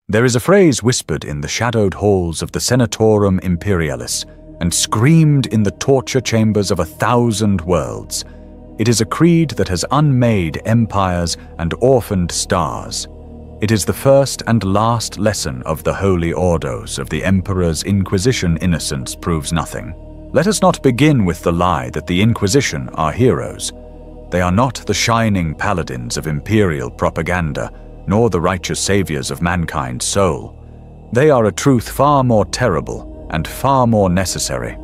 There is a phrase whispered in the shadowed halls of the Senatorum Imperialis and screamed in the torture chambers of 1,000 worlds. It is a creed that has unmade empires and orphaned stars. It is the first and last lesson of the holy ordos of the Emperor's Inquisition. Innocence proves nothing. Let us not begin with the lie that the Inquisition are heroes. They are not the shining paladins of imperial propaganda, nor the righteous saviors of mankind's soul. They are a truth far more terrible and far more necessary.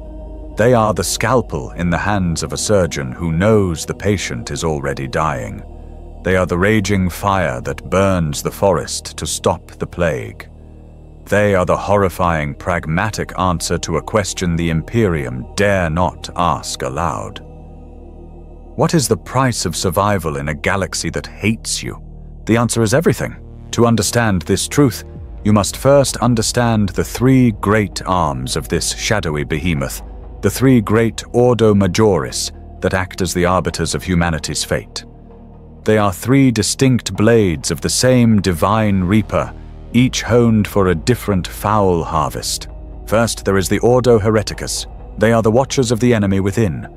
They are the scalpel in the hands of a surgeon who knows the patient is already dying. They are the raging fire that burns the forest to stop the plague. They are the horrifying pragmatic answer to a question the Imperium dare not ask aloud. What is the price of survival in a galaxy that hates you? The answer is everything. To understand this truth, you must first understand the three great arms of this shadowy behemoth, the three great Ordo Majoris that act as the arbiters of humanity's fate. They are three distinct blades of the same divine reaper, each honed for a different foul harvest. First, there is the Ordo Hereticus. They are the watchers of the enemy within.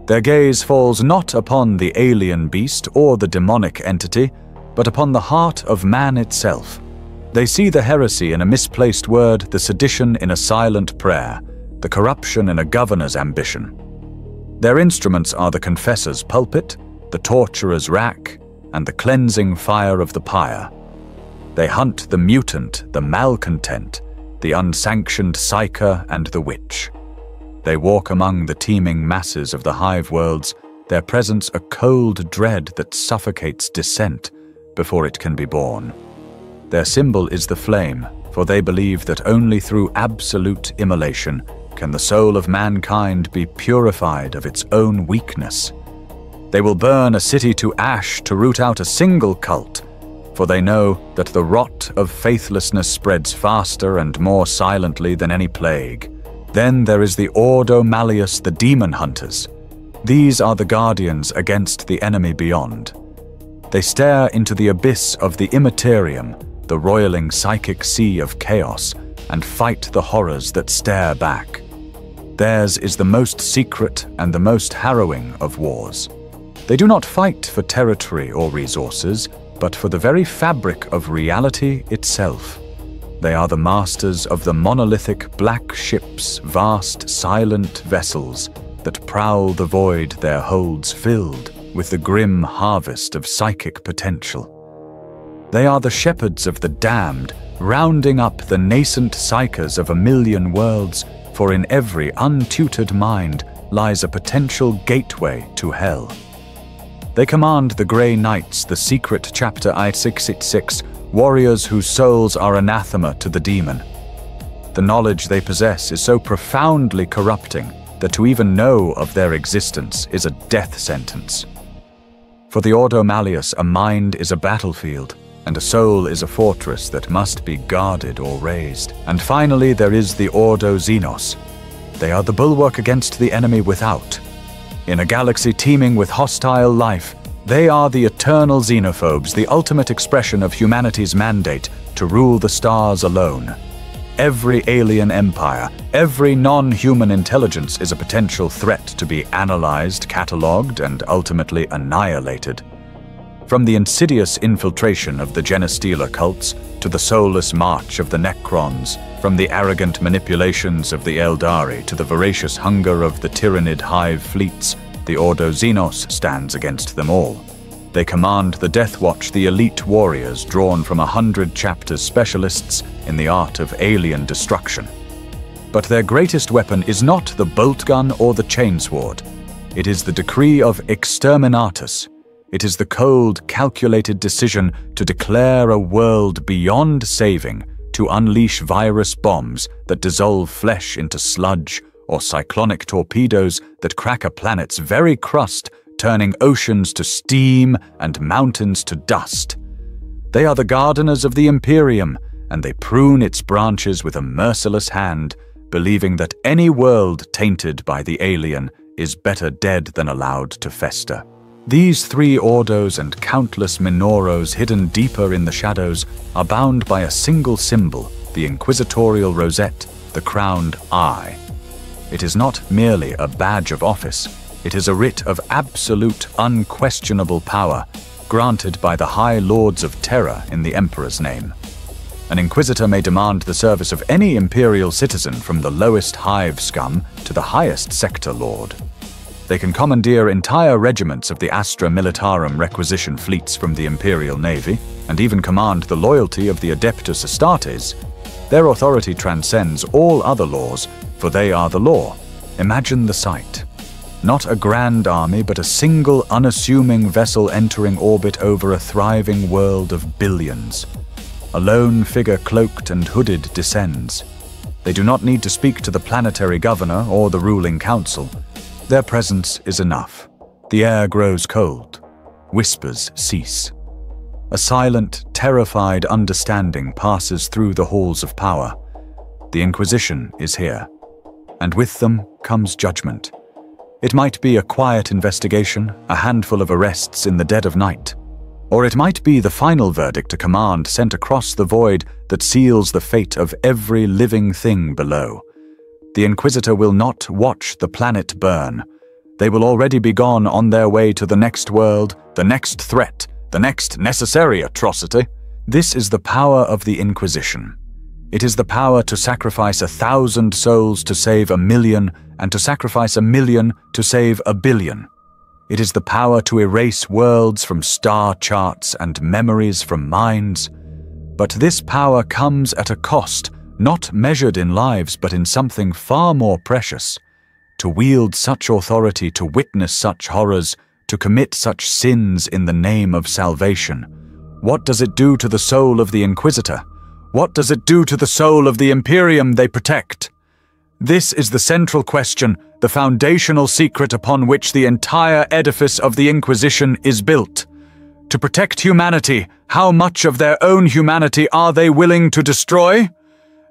Their gaze falls not upon the alien beast or the demonic entity, but upon the heart of man itself. They see the heresy in a misplaced word, the sedition in a silent prayer, the corruption in a governor's ambition. Their instruments are the confessor's pulpit, the torturer's rack, and the cleansing fire of the pyre. They hunt the mutant, the malcontent, the unsanctioned psyker, and the witch. They walk among the teeming masses of the hive worlds, their presence a cold dread that suffocates dissent before it can be born. Their symbol is the flame, for they believe that only through absolute immolation can the soul of mankind be purified of its own weakness. They will burn a city to ash to root out a single cult, for they know that the rot of faithlessness spreads faster and more silently than any plague. Then there is the Ordo Malleus, the demon hunters. These are the guardians against the enemy beyond. They stare into the abyss of the Imperium, the roiling psychic sea of chaos, and fight the horrors that stare back. Theirs is the most secret and the most harrowing of wars. They do not fight for territory or resources, but for the very fabric of reality itself. They are the masters of the monolithic black ships, vast silent vessels that prowl the void, their holds filled with the grim harvest of psychic potential. They are the shepherds of the damned, rounding up the nascent psychers of 1,000,000 worlds, for in every untutored mind lies a potential gateway to hell. They command the Grey Knights, the secret chapter I-666, warriors whose souls are anathema to the demon. The knowledge they possess is so profoundly corrupting that to even know of their existence is a death sentence. For the Ordo Malleus, a mind is a battlefield, and a soul is a fortress that must be guarded or raised. And finally, there is the Ordo Xenos. They are the bulwark against the enemy without. In a galaxy teeming with hostile life, they are the eternal xenophobes, the ultimate expression of humanity's mandate to rule the stars alone. Every alien empire, every non-human intelligence is a potential threat to be analyzed, catalogued, and ultimately annihilated. From the insidious infiltration of the Genestealer cults to the soulless march of the Necrons, from the arrogant manipulations of the Eldari to the voracious hunger of the Tyrannid hive fleets, the Ordo Xenos stands against them all. They command the Death Watch, the elite warriors drawn from 100 chapters specialists in the art of alien destruction. But their greatest weapon is not the bolt gun or the chainsword. It is the decree of exterminatus. It is the cold, calculated decision to declare a world beyond saving, to unleash virus bombs that dissolve flesh into sludge, or cyclonic torpedoes that crack a planet's very crust, turning oceans to steam and mountains to dust. They are the gardeners of the Imperium, and they prune its branches with a merciless hand, believing that any world tainted by the alien is better dead than allowed to fester. These 3 ordos and countless minoros hidden deeper in the shadows are bound by a single symbol, the inquisitorial rosette, the crowned eye. It is not merely a badge of office, it is a writ of absolute, unquestionable power, granted by the High Lords of Terror in the Emperor's name. An Inquisitor may demand the service of any Imperial citizen from the lowest hive scum to the highest sector lord. They can commandeer entire regiments of the Astra Militarum requisition fleets from the Imperial Navy, and even command the loyalty of the Adeptus Astartes. Their authority transcends all other laws, for they are the law. Imagine the sight. Not a grand army, but a single unassuming vessel entering orbit over a thriving world of billions. A lone figure cloaked and hooded descends. They do not need to speak to the planetary governor or the ruling council. Their presence is enough. The air grows cold. Whispers cease. A silent, terrified understanding passes through the halls of power. The Inquisition is here, and with them comes judgment. It might be a quiet investigation, a handful of arrests in the dead of night. Or it might be the final verdict, a command sent across the void that seals the fate of every living thing below. The Inquisitor will not watch the planet burn. They will already be gone on their way to the next world, the next threat, the next necessary atrocity. This is the power of the Inquisition. It is the power to sacrifice 1,000 souls to save 1,000,000, and to sacrifice 1,000,000 to save 1,000,000,000. It is the power to erase worlds from star charts and memories from minds. But this power comes at a cost, not measured in lives but in something far more precious. To wield such authority, to witness such horrors, to commit such sins in the name of salvation. What does it do to the soul of the Inquisitor? What does it do to the soul of the Imperium they protect? This is the central question, the foundational secret upon which the entire edifice of the Inquisition is built. To protect humanity, how much of their own humanity are they willing to destroy?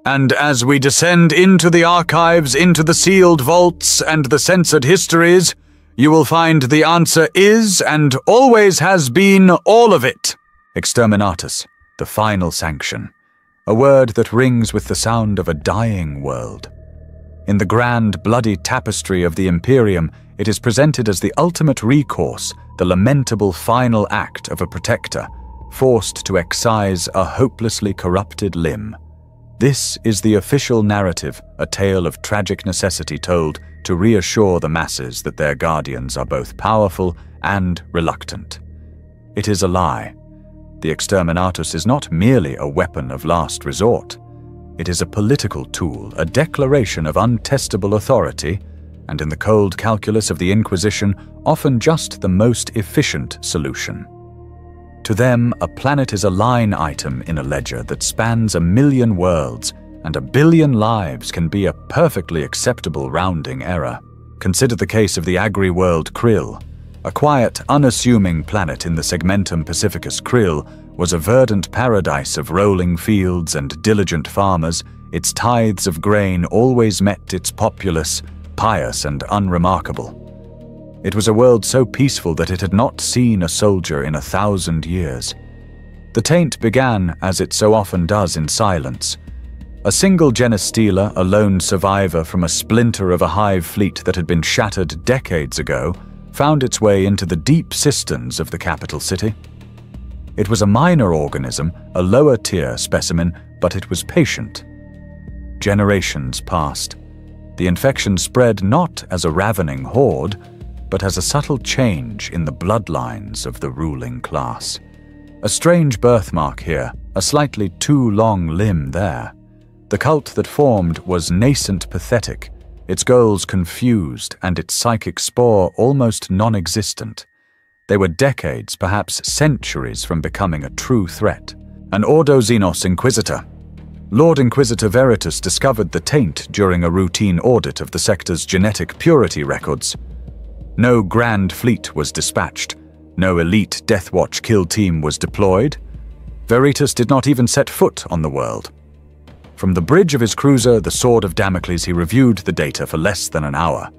And as we descend into the archives, into the sealed vaults and the censored histories, you will find the answer is and always has been all of it. Exterminatus, the final sanction. A word that rings with the sound of a dying world. In the grand, bloody tapestry of the Imperium, it is presented as the ultimate recourse, the lamentable final act of a protector, forced to excise a hopelessly corrupted limb. This is the official narrative, a tale of tragic necessity told to reassure the masses that their guardians are both powerful and reluctant. It is a lie. The Exterminatus is not merely a weapon of last resort. It is a political tool, a declaration of untestable authority, and in the cold calculus of the Inquisition, often just the most efficient solution. To them, a planet is a line item in a ledger that spans 1,000,000 worlds, and 1,000,000,000 lives can be a perfectly acceptable rounding error. Consider the case of the agri-world Krill. A quiet, unassuming planet in the segmentum Pacificus Krill was a verdant paradise of rolling fields and diligent farmers. Its tithes of grain always met its populace, pious and unremarkable. It was a world so peaceful that it had not seen a soldier in 1,000 years. The taint began, as it so often does, in silence. A single genestealer, a lone survivor from a splinter of a hive fleet that had been shattered decades ago, found its way into the deep cisterns of the capital city. It was a minor organism, a lower-tier specimen, but it was patient. Generations passed. The infection spread not as a ravening horde, but as a subtle change in the bloodlines of the ruling class. A strange birthmark here, a slightly too long limb there. The cult that formed was nascent pathetic, its goals confused and its psychic spore almost non-existent. They were decades, perhaps centuries, from becoming a true threat. An Ordo Xenos Inquisitor. Lord Inquisitor Veritas discovered the taint during a routine audit of the sector's genetic purity records. No grand fleet was dispatched. No elite Deathwatch kill team was deployed. Veritas did not even set foot on the world. From the bridge of his cruiser, the Sword of Damocles, he reviewed the data for less than an hour.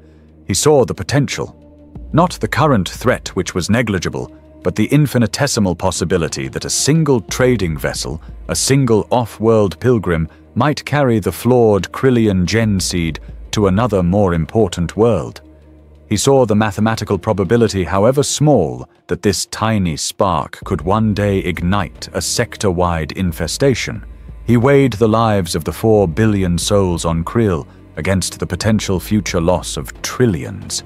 He saw the potential, Not the current threat, which was negligible, but the infinitesimal possibility that a single trading vessel, a single off-world pilgrim, might carry the flawed Krillian gen seed to another more important world. He saw the mathematical probability, however small, that this tiny spark could one day ignite a sector-wide infestation. He weighed the lives of the 4 billion souls on Krill against the potential future loss of trillions.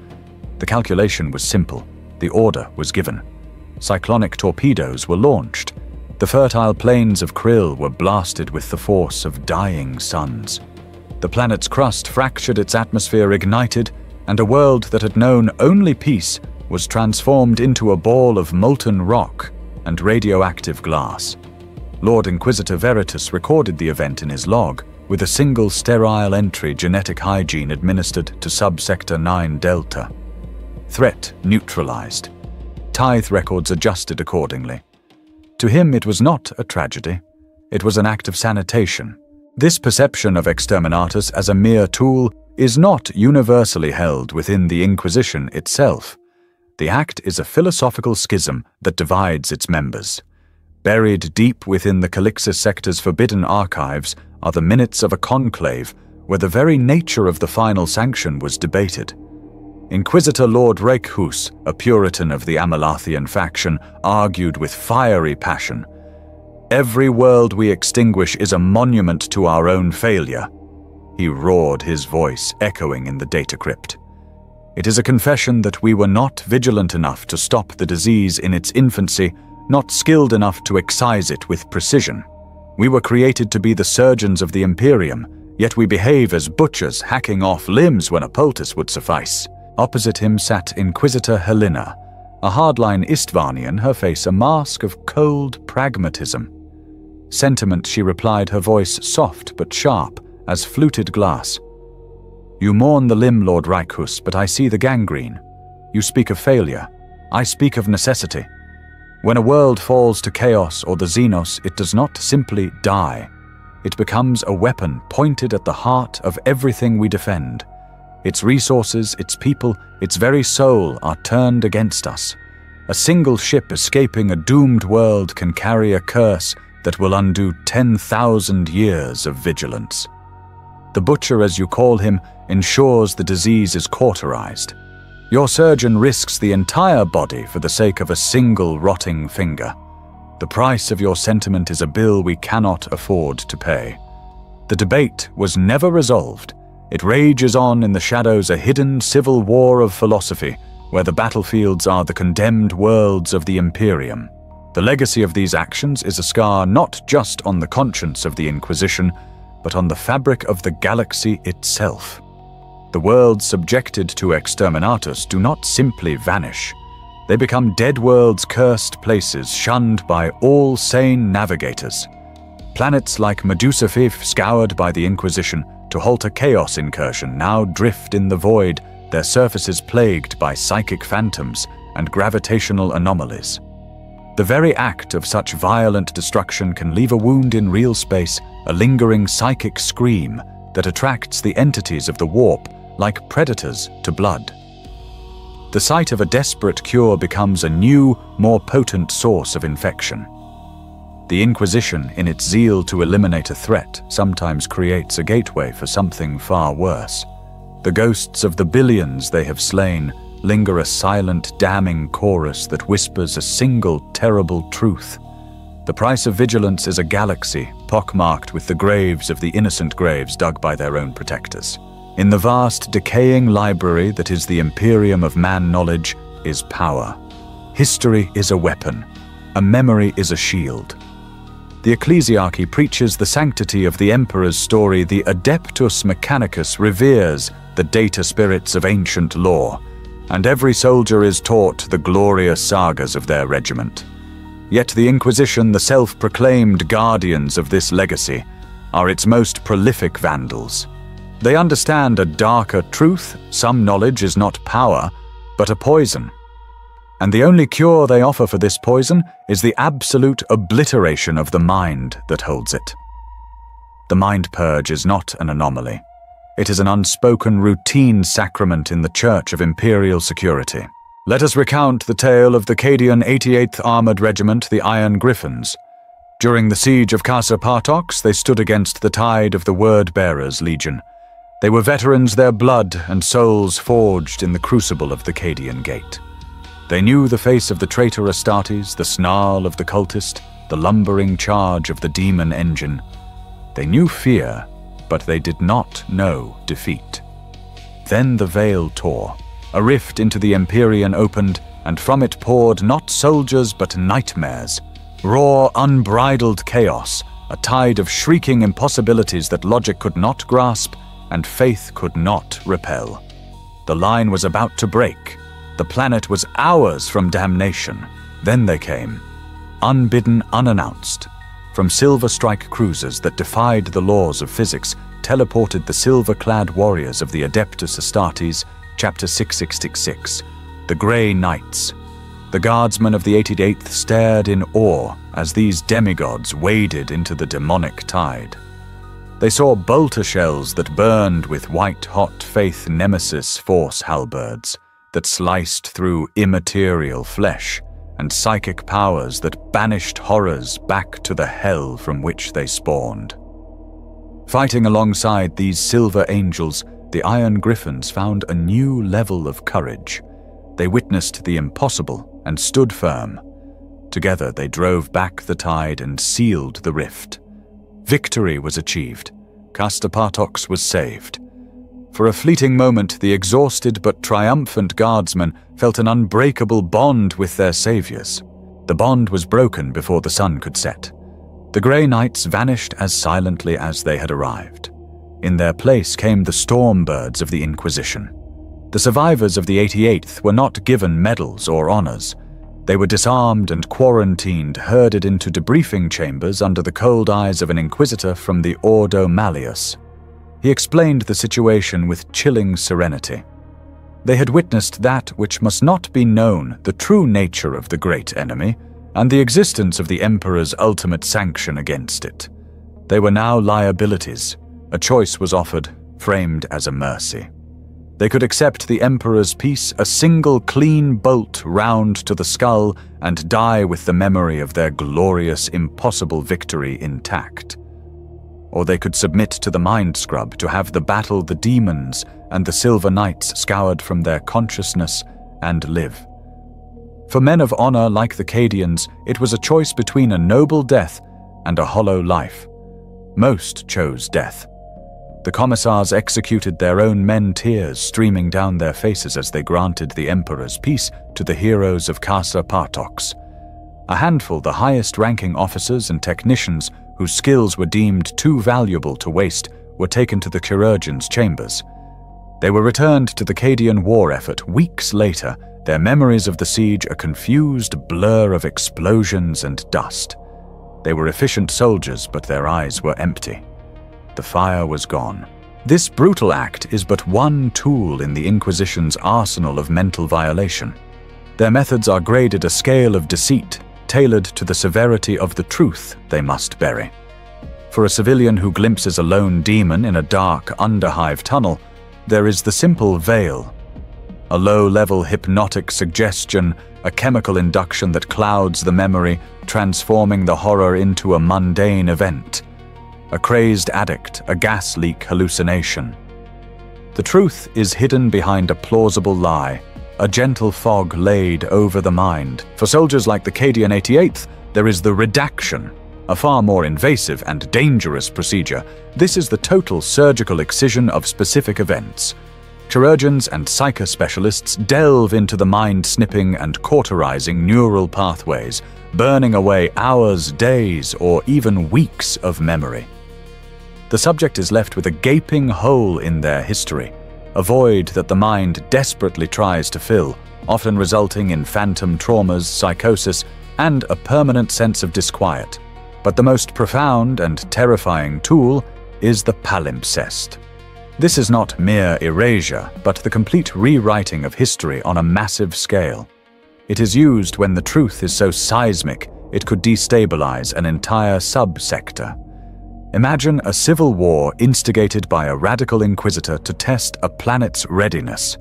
The calculation was simple. The order was given. Cyclonic torpedoes were launched. The fertile plains of Krill were blasted with the force of dying suns. The planet's crust fractured, its atmosphere ignited, and a world that had known only peace was transformed into a ball of molten rock and radioactive glass. Lord Inquisitor Veritas recorded the event in his log, with a single sterile entry: genetic hygiene administered to Subsector 9 Delta. Threat neutralized. Tithe records adjusted accordingly. To him, it was not a tragedy. It was an act of sanitation. This perception of Exterminatus as a mere tool is not universally held within the Inquisition itself. The act is a philosophical schism that divides its members. Buried deep within the Calixis sector's forbidden archives are the minutes of a conclave where the very nature of the final sanction was debated. Inquisitor Lord Reikhus, a Puritan of the Amalathian faction, argued with fiery passion. "Every world we extinguish is a monument to our own failure." He roared, his voice echoing in the data crypt. "It is a confession that we were not vigilant enough to stop the disease in its infancy, not skilled enough to excise it with precision. We were created to be the surgeons of the Imperium, yet we behave as butchers hacking off limbs when a poultice would suffice." Opposite him sat Inquisitor Helena, a hardline Istvanian, her face a mask of cold pragmatism. Sentiment, she replied, her voice soft but sharp as fluted glass. "You mourn the limb, Lord Reikhus, but I see the gangrene. You speak of failure. I speak of necessity. When a world falls to chaos or the Xenos, it does not simply die. It becomes a weapon pointed at the heart of everything we defend. Its resources, its people, its very soul are turned against us. A single ship escaping a doomed world can carry a curse that will undo 10,000 years of vigilance. The butcher, as you call him, ensures the disease is cauterized. Your surgeon risks the entire body for the sake of a single rotting finger. The price of your sentiment is a bill we cannot afford to pay." The debate was never resolved. It rages on in the shadows, a hidden civil war of philosophy, where the battlefields are the condemned worlds of the Imperium. The legacy of these actions is a scar not just on the conscience of the Inquisition, but on the fabric of the galaxy itself. The worlds subjected to Exterminatus do not simply vanish. They become dead worlds, cursed places, shunned by all sane navigators. Planets like Medusa Fif, scoured by the Inquisition to halt a chaos incursion, now drift in the void, their surfaces plagued by psychic phantoms and gravitational anomalies. The very act of such violent destruction can leave a wound in real space, a lingering psychic scream that attracts the entities of the warp like predators to blood. The sight of a desperate cure becomes a new, more potent source of infection. The Inquisition, in its zeal to eliminate a threat, sometimes creates a gateway for something far worse. The ghosts of the billions they have slain linger, a silent, damning chorus that whispers a single terrible truth. The price of vigilance is a galaxy pockmarked with the graves of the innocent graves dug by their own protectors. In the vast, decaying library that is the Imperium of man-knowledge is power. History is a weapon. A memory is a shield. The Ecclesiarchy preaches the sanctity of the Emperor's story. The Adeptus Mechanicus reveres the data spirits of ancient lore, and every soldier is taught the glorious sagas of their regiment. Yet the Inquisition, the self-proclaimed guardians of this legacy, are its most prolific vandals. They understand a darker truth: some knowledge is not power, but a poison. And the only cure they offer for this poison is the absolute obliteration of the mind that holds it. The mind purge is not an anomaly. It is an unspoken routine sacrament in the Church of Imperial Security. Let us recount the tale of the Cadian 88th Armored Regiment, the Iron Griffins. During the siege of Casa Partox, they stood against the tide of the Word-Bearers Legion. They were veterans, their blood and souls forged in the crucible of the Cadian Gate. They knew the face of the traitor Astartes, the snarl of the cultist, the lumbering charge of the demon engine. They knew fear, but they did not know defeat. Then the veil tore. A rift into the Imperium opened, and from it poured not soldiers but nightmares. Raw, unbridled chaos, a tide of shrieking impossibilities that logic could not grasp and faith could not repel. The line was about to break. The planet was hours from damnation. Then they came, unbidden, unannounced. From silver-strike cruisers that defied the laws of physics, teleported the silver-clad warriors of the Adeptus Astartes, Chapter 666, the Grey Knights. The guardsmen of the 88th stared in awe as these demigods waded into the demonic tide. They saw bolter shells that burned with white-hot faith nemesis force halberds, that sliced through immaterial flesh, and psychic powers that banished horrors back to the hell from which they spawned. Fighting alongside these silver angels, the Iron Griffins found a new level of courage. They witnessed the impossible and stood firm. Together they drove back the tide and sealed the rift. Victory was achieved. Casa Partox was saved. For a fleeting moment, the exhausted but triumphant guardsmen felt an unbreakable bond with their saviors. The bond was broken before the sun could set. The Grey Knights vanished as silently as they had arrived. In their place came the Stormbirds of the Inquisition. The survivors of the 88th were not given medals or honors. They were disarmed and quarantined, herded into debriefing chambers under the cold eyes of an inquisitor from the Ordo Malleus. He explained the situation with chilling serenity. They had witnessed that which must not be known, the true nature of the great enemy, and the existence of the Emperor's ultimate sanction against it. They were now liabilities. A choice was offered, framed as a mercy. They could accept the Emperor's peace, a single clean bolt round to the skull, and die with the memory of their glorious, impossible victory intact. Or they could submit to the Mind Scrub to have the battle the demons and the Silver Knights scoured from their consciousness and live. For men of honor like the Cadians, it was a choice between a noble death and a hollow life. Most chose death. The commissars executed their own men, tears streaming down their faces as they granted the Emperor's peace to the heroes of Casa Partox. A handful, the highest-ranking officers and technicians whose skills were deemed too valuable to waste, were taken to the chirurgeon's chambers. They were returned to the Cadian war effort weeks later, their memories of the siege a confused blur of explosions and dust. They were efficient soldiers, but their eyes were empty. The fire was gone. This brutal act is but one tool in the Inquisition's arsenal of mental violation. Their methods are graded a scale of deceit, tailored to the severity of the truth they must bury. For a civilian who glimpses a lone demon in a dark underhive tunnel, there is the simple veil. A low-level hypnotic suggestion, a chemical induction that clouds the memory, transforming the horror into a mundane event. A crazed addict, a gas leak hallucination. The truth is hidden behind a plausible lie, a gentle fog laid over the mind. For soldiers like the Cadian 88th, there is the redaction, a far more invasive and dangerous procedure. This is the total surgical excision of specific events. Chirurgeons and psychospecialists delve into the mind-snipping and cauterizing neural pathways, burning away hours, days, or even weeks of memory. The subject is left with a gaping hole in their history, a void that the mind desperately tries to fill, often resulting in phantom traumas, psychosis, and a permanent sense of disquiet. But the most profound and terrifying tool is the palimpsest. This is not mere erasure, but the complete rewriting of history on a massive scale. It is used when the truth is so seismic it could destabilize an entire subsector. Imagine a civil war instigated by a radical inquisitor to test a planet's readiness.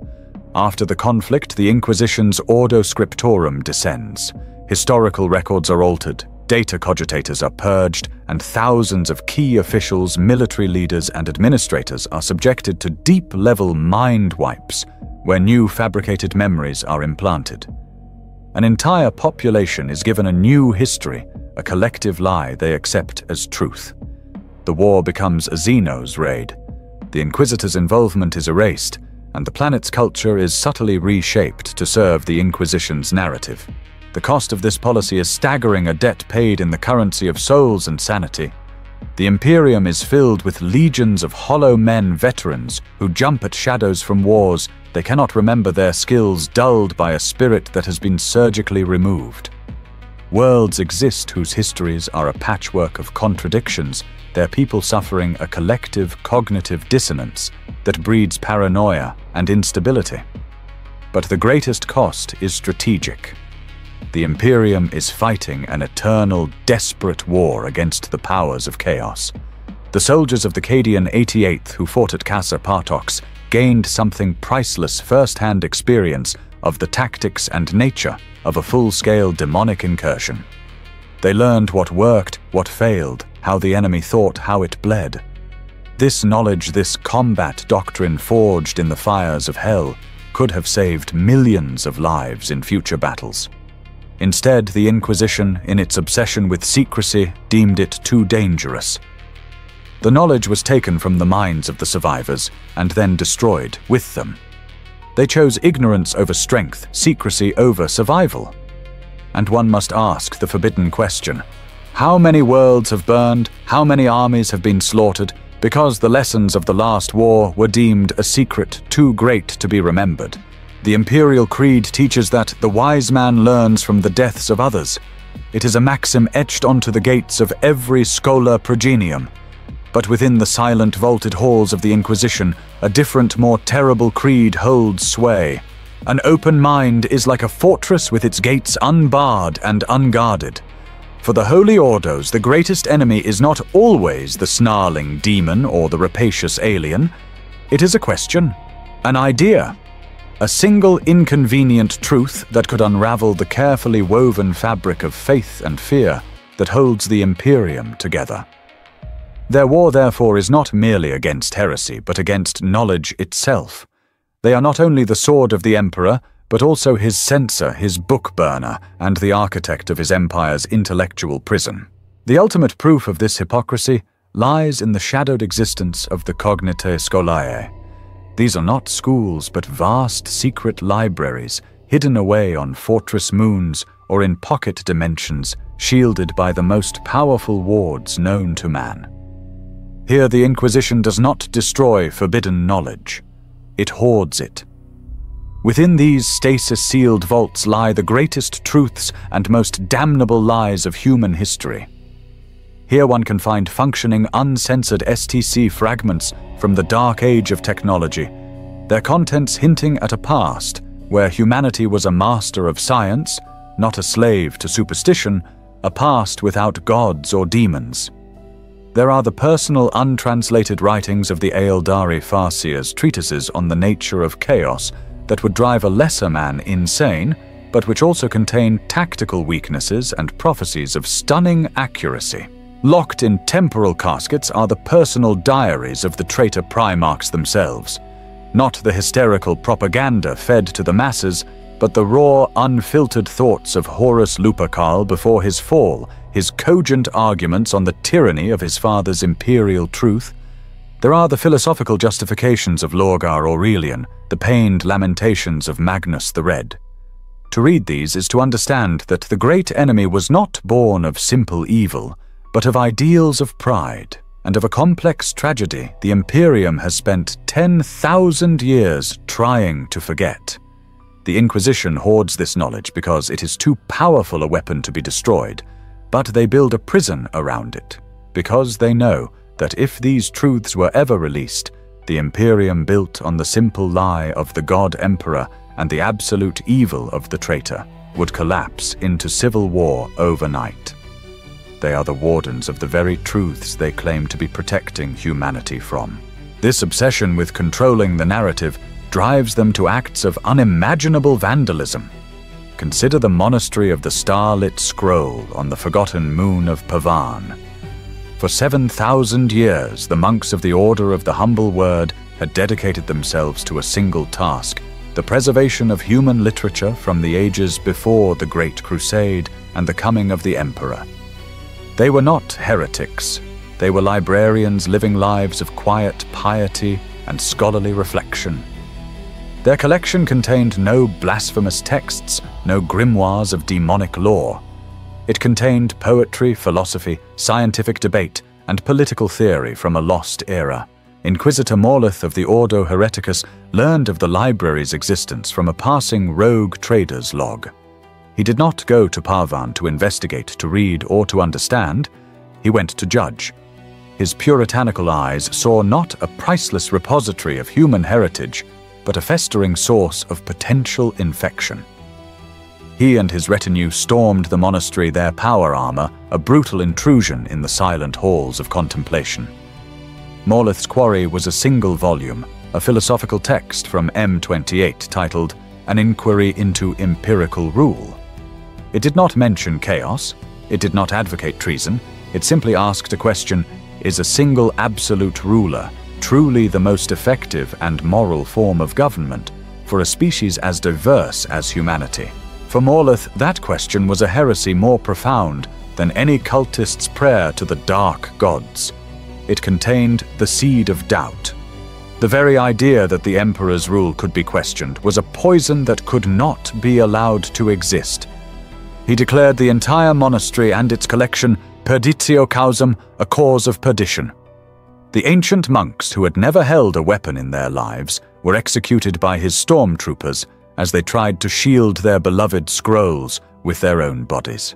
After the conflict, the Inquisition's Ordo Scriptorum descends. Historical records are altered, data cogitators are purged, and thousands of key officials, military leaders, and administrators are subjected to deep-level mind wipes, where new fabricated memories are implanted. An entire population is given a new history, a collective lie they accept as truth. The war becomes a Xenos raid. The Inquisitor's involvement is erased, and the planet's culture is subtly reshaped to serve the Inquisition's narrative. The cost of this policy is staggering, a debt paid in the currency of souls and sanity. The Imperium is filled with legions of hollow men veterans who jump at shadows from wars they cannot remember, their skills dulled by a spirit that has been surgically removed. Worlds exist whose histories are a patchwork of contradictions, their people suffering a collective cognitive dissonance that breeds paranoia and instability. But the greatest cost is strategic. The Imperium is fighting an eternal, desperate war against the powers of chaos. The soldiers of the Cadian 88th who fought at Casa Partox gained something priceless first-hand experience of the tactics and nature of a full-scale demonic incursion. They learned what worked, what failed, how the enemy thought, how it bled. This knowledge, this combat doctrine forged in the fires of hell, could have saved millions of lives in future battles. Instead, the Inquisition, in its obsession with secrecy, deemed it too dangerous. The knowledge was taken from the minds of the survivors and then destroyed with them. They chose ignorance over strength, secrecy over survival. And one must ask the forbidden question: how many worlds have burned, how many armies have been slaughtered, because the lessons of the last war were deemed a secret too great to be remembered? The Imperial Creed teaches that the wise man learns from the deaths of others. It is a maxim etched onto the gates of every schola progenium. But within the silent vaulted halls of the Inquisition, a different, more terrible creed holds sway. An open mind is like a fortress with its gates unbarred and unguarded. For the Holy Ordos, the greatest enemy is not always the snarling demon or the rapacious alien. It is a question, an idea, a single inconvenient truth that could unravel the carefully woven fabric of faith and fear that holds the Imperium together. Their war, therefore, is not merely against heresy, but against knowledge itself. They are not only the sword of the Emperor, but also his censor, his book burner, and the architect of his empire's intellectual prison. The ultimate proof of this hypocrisy lies in the shadowed existence of the Cognitae Scholae. These are not schools, but vast secret libraries, hidden away on fortress moons or in pocket dimensions, shielded by the most powerful wards known to man. Here the Inquisition does not destroy forbidden knowledge. It hoards it. Within these stasis-sealed vaults lie the greatest truths and most damnable lies of human history. Here one can find functioning, uncensored STC fragments from the dark age of technology, their contents hinting at a past where humanity was a master of science, not a slave to superstition, a past without gods or demons. There are the personal, untranslated writings of the Aeldari Farseers' treatises on the nature of chaos that would drive a lesser man insane, but which also contain tactical weaknesses and prophecies of stunning accuracy. Locked in temporal caskets are the personal diaries of the traitor Primarchs themselves. Not the hysterical propaganda fed to the masses, but the raw, unfiltered thoughts of Horus Lupercal before his fall, his cogent arguments on the tyranny of his father's imperial truth. There are the philosophical justifications of Lorgar Aurelian, the pained lamentations of Magnus the Red. To read these is to understand that the great enemy was not born of simple evil, but of ideals of pride, and of a complex tragedy the Imperium has spent 10,000 years trying to forget. The Inquisition hoards this knowledge because it is too powerful a weapon to be destroyed, but they build a prison around it, because they know that if these truths were ever released, the Imperium built on the simple lie of the God Emperor and the absolute evil of the traitor would collapse into civil war overnight. They are the wardens of the very truths they claim to be protecting humanity from. This obsession with controlling the narrative drives them to acts of unimaginable vandalism. Consider the monastery of the starlit scroll on the forgotten moon of Pavan. For 7,000 years, the monks of the Order of the Humble Word had dedicated themselves to a single task: the preservation of human literature from the ages before the Great Crusade and the coming of the Emperor. They were not heretics. They were librarians living lives of quiet piety and scholarly reflection. Their collection contained no blasphemous texts, no grimoires of demonic lore. It contained poetry, philosophy, scientific debate, and political theory from a lost era. Inquisitor Morleth of the Ordo Hereticus learned of the library's existence from a passing rogue trader's log. He did not go to Pavan to investigate, to read, or to understand. He went to judge. His puritanical eyes saw not a priceless repository of human heritage, but a festering source of potential infection. He and his retinue stormed the monastery, their power armor a brutal intrusion in the silent halls of contemplation. Morleth's quarry was a single volume, a philosophical text from M28 titled An Inquiry into Empirical Rule. It did not mention chaos, it did not advocate treason, it simply asked a question: is a single absolute ruler truly the most effective and moral form of government for a species as diverse as humanity? For Morleth, that question was a heresy more profound than any cultist's prayer to the dark gods. It contained the seed of doubt. The very idea that the emperor's rule could be questioned was a poison that could not be allowed to exist. He declared the entire monastery and its collection perditio causam, a cause of perdition. The ancient monks, who had never held a weapon in their lives, were executed by his stormtroopers as they tried to shield their beloved scrolls with their own bodies.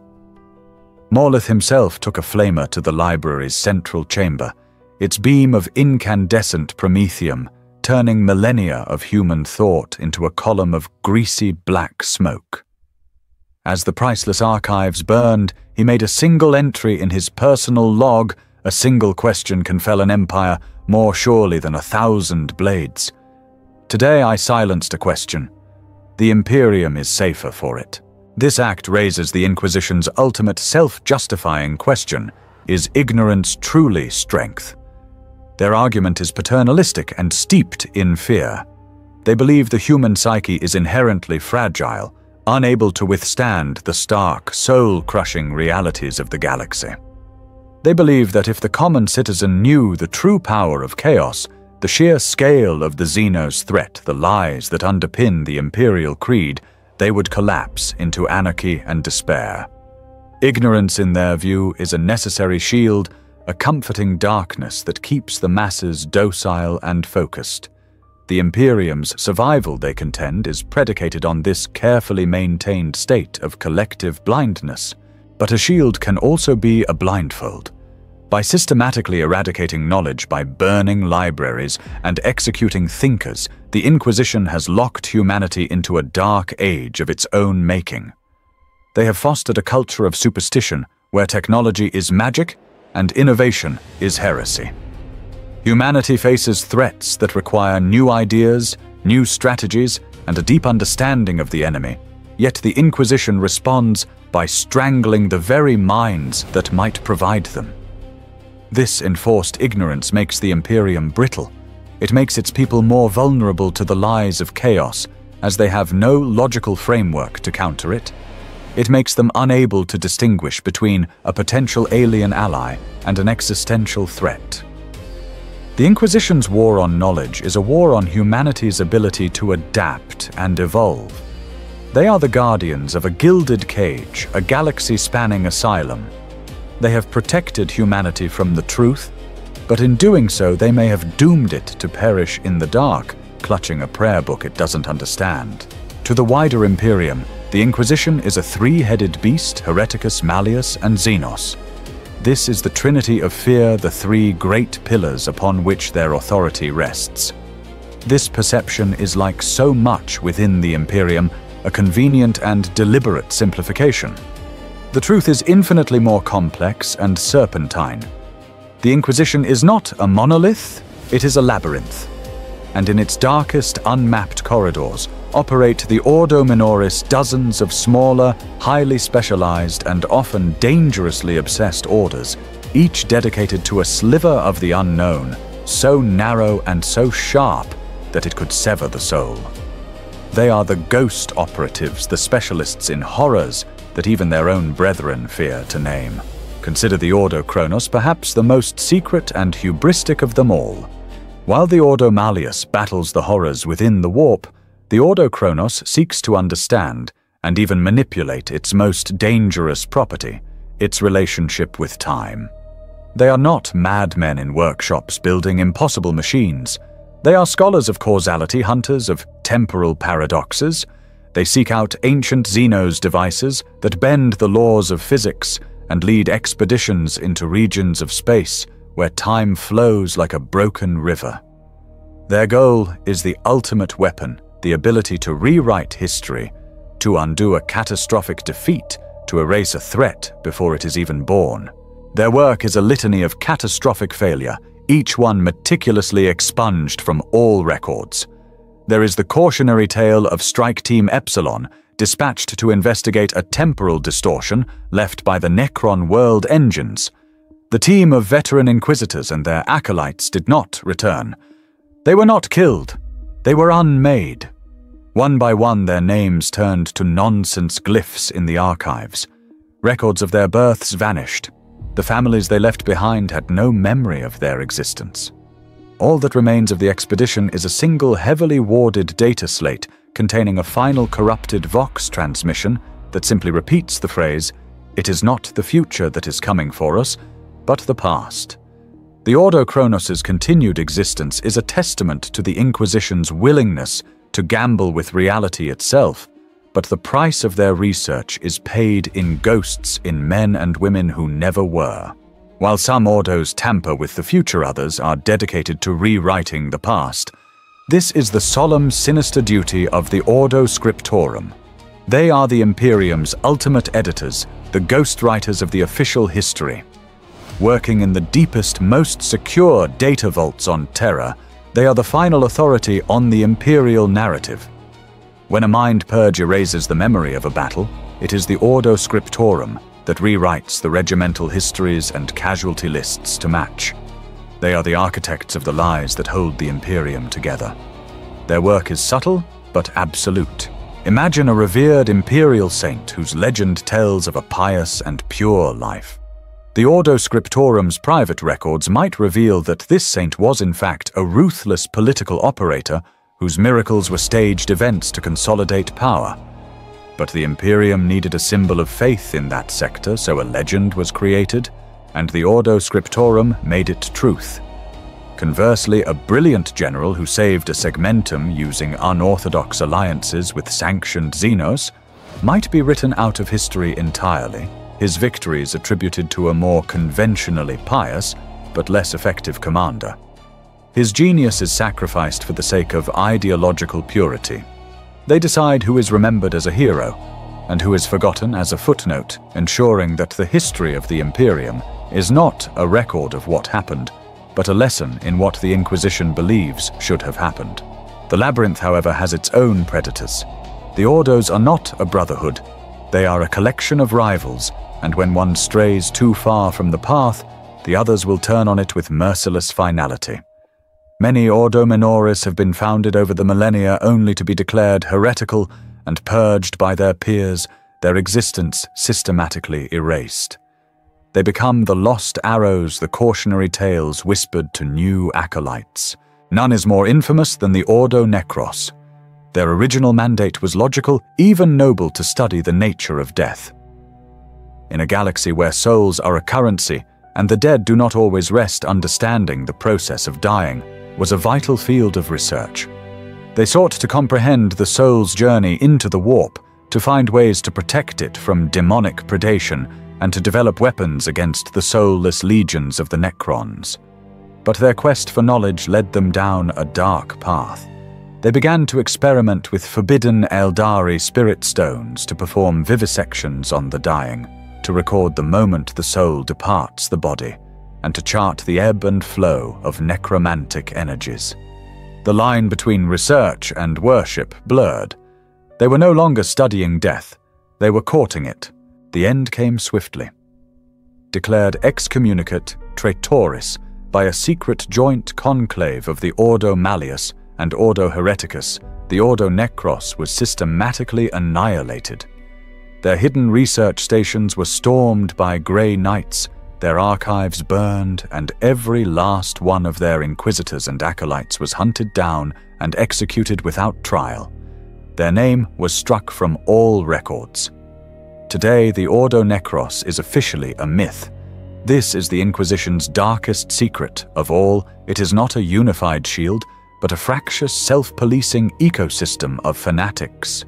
Morleth himself took a flamer to the library's central chamber, its beam of incandescent promethium turning millennia of human thought into a column of greasy black smoke. As the priceless archives burned, he made a single entry in his personal log: a single question can fell an empire more surely than 1,000 blades. Today I silenced a question. The Imperium is safer for it. This act raises the Inquisition's ultimate self-justifying question: is ignorance truly strength? Their argument is paternalistic and steeped in fear. They believe the human psyche is inherently fragile, unable to withstand the stark, soul-crushing realities of the galaxy. They believe that if the common citizen knew the true power of chaos, the sheer scale of the Xenos threat, the lies that underpin the Imperial creed, they would collapse into anarchy and despair. Ignorance, in their view, is a necessary shield, a comforting darkness that keeps the masses docile and focused. The Imperium's survival, they contend, is predicated on this carefully maintained state of collective blindness. But a shield can also be a blindfold. By systematically eradicating knowledge by burning libraries and executing thinkers, the Inquisition has locked humanity into a dark age of its own making. They have fostered a culture of superstition where technology is magic and innovation is heresy. Humanity faces threats that require new ideas, new strategies, and a deep understanding of the enemy, yet the Inquisition responds by strangling the very minds that might provide them. This enforced ignorance makes the Imperium brittle. It makes its people more vulnerable to the lies of chaos, as they have no logical framework to counter it. It makes them unable to distinguish between a potential alien ally and an existential threat. The Inquisition's war on knowledge is a war on humanity's ability to adapt and evolve. They are the guardians of a gilded cage, a galaxy-spanning asylum. They have protected humanity from the truth, but in doing so they may have doomed it to perish in the dark, clutching a prayer book it doesn't understand. To the wider Imperium, the Inquisition is a three-headed beast: Hereticus, Malleus, and Xenos. This is the trinity of fear, the three great pillars upon which their authority rests. This perception is, like so much within the Imperium, a convenient and deliberate simplification. The truth is infinitely more complex and serpentine. The Inquisition is not a monolith, it is a labyrinth. And in its darkest, unmapped corridors operate the Ordo Minoris dozens of smaller, highly specialized and often dangerously obsessed orders, each dedicated to a sliver of the unknown, so narrow and so sharp that it could sever the soul. They are the ghost operatives, the specialists in horrors that even their own brethren fear to name. Consider the Ordo Chronos perhaps the most secret and hubristic of them all. While the Ordo Malleus battles the horrors within the warp, the Ordo Chronos seeks to understand and even manipulate its most dangerous property, its relationship with time. They are not madmen in workshops building impossible machines. They are scholars of causality, hunters of temporal paradoxes. They seek out ancient Xenos devices that bend the laws of physics and lead expeditions into regions of space where time flows like a broken river. Their goal is the ultimate weapon, the ability to rewrite history, to undo a catastrophic defeat, to erase a threat before it is even born. Their work is a litany of catastrophic failure, each one meticulously expunged from all records. There is the cautionary tale of Strike Team Epsilon, dispatched to investigate a temporal distortion left by the Necron world engines. The team of veteran Inquisitors and their acolytes did not return. They were not killed. They were unmade. One by one, their names turned to nonsense glyphs in the archives. Records of their births vanished. The families they left behind had no memory of their existence. All that remains of the expedition is a single heavily warded data slate containing a final corrupted Vox transmission that simply repeats the phrase, "It is not the future that is coming for us, but the past." The Ordo Chronos' continued existence is a testament to the Inquisition's willingness to gamble with reality itself, but the price of their research is paid in ghosts in men and women who never were. While some Ordos tamper with the future, others are dedicated to rewriting the past. This is the solemn, sinister duty of the Ordo Scriptorum. They are the Imperium's ultimate editors, the ghostwriters of the official history. Working in the deepest, most secure data vaults on Terra, they are the final authority on the Imperial narrative. When a mind purge erases the memory of a battle, it is the Ordo Scriptorum that rewrites the regimental histories and casualty lists to match. They are the architects of the lies that hold the Imperium together. Their work is subtle, but absolute. Imagine a revered Imperial saint whose legend tells of a pious and pure life. The Ordo Scriptorum's private records might reveal that this saint was in fact a ruthless political operator whose miracles were staged events to consolidate power. But the Imperium needed a symbol of faith in that sector, so a legend was created, and the Ordo Scriptorum made it truth. Conversely, a brilliant general who saved a segmentum using unorthodox alliances with sanctioned Xenos might be written out of history entirely, his victories attributed to a more conventionally pious but less effective commander. His genius is sacrificed for the sake of ideological purity. They decide who is remembered as a hero and who is forgotten as a footnote, ensuring that the history of the Imperium is not a record of what happened, but a lesson in what the Inquisition believes should have happened. The labyrinth, however, has its own predators. The Ordos are not a brotherhood. They are a collection of rivals, and when one strays too far from the path, the others will turn on it with merciless finality. Many Ordo Minoris have been founded over the millennia only to be declared heretical and purged by their peers, their existence systematically erased. They become the lost arrows, the cautionary tales whispered to new acolytes. None is more infamous than the Ordo Necros. Their original mandate was logical, even noble, to study the nature of death. In a galaxy where souls are a currency, and the dead do not always rest understanding the process of dying, was a vital field of research. They sought to comprehend the soul's journey into the warp, to find ways to protect it from demonic predation, and to develop weapons against the soulless legions of the Necrons. But their quest for knowledge led them down a dark path. They began to experiment with forbidden Eldari spirit stones to perform vivisections on the dying, to record the moment the soul departs the body, and to chart the ebb and flow of necromantic energies. The line between research and worship blurred. They were no longer studying death, they were courting it. The end came swiftly. Declared excommunicate traitoris by a secret joint conclave of the Ordo Malleus and Ordo Hereticus, the Ordo Necros was systematically annihilated. Their hidden research stations were stormed by Grey Knights, their archives burned, and every last one of their inquisitors and acolytes was hunted down and executed without trial. Their name was struck from all records. Today, the Ordo Necros is officially a myth. This is the Inquisition's darkest secret of all. It is not a unified shield, but a fractious, self-policing ecosystem of fanatics.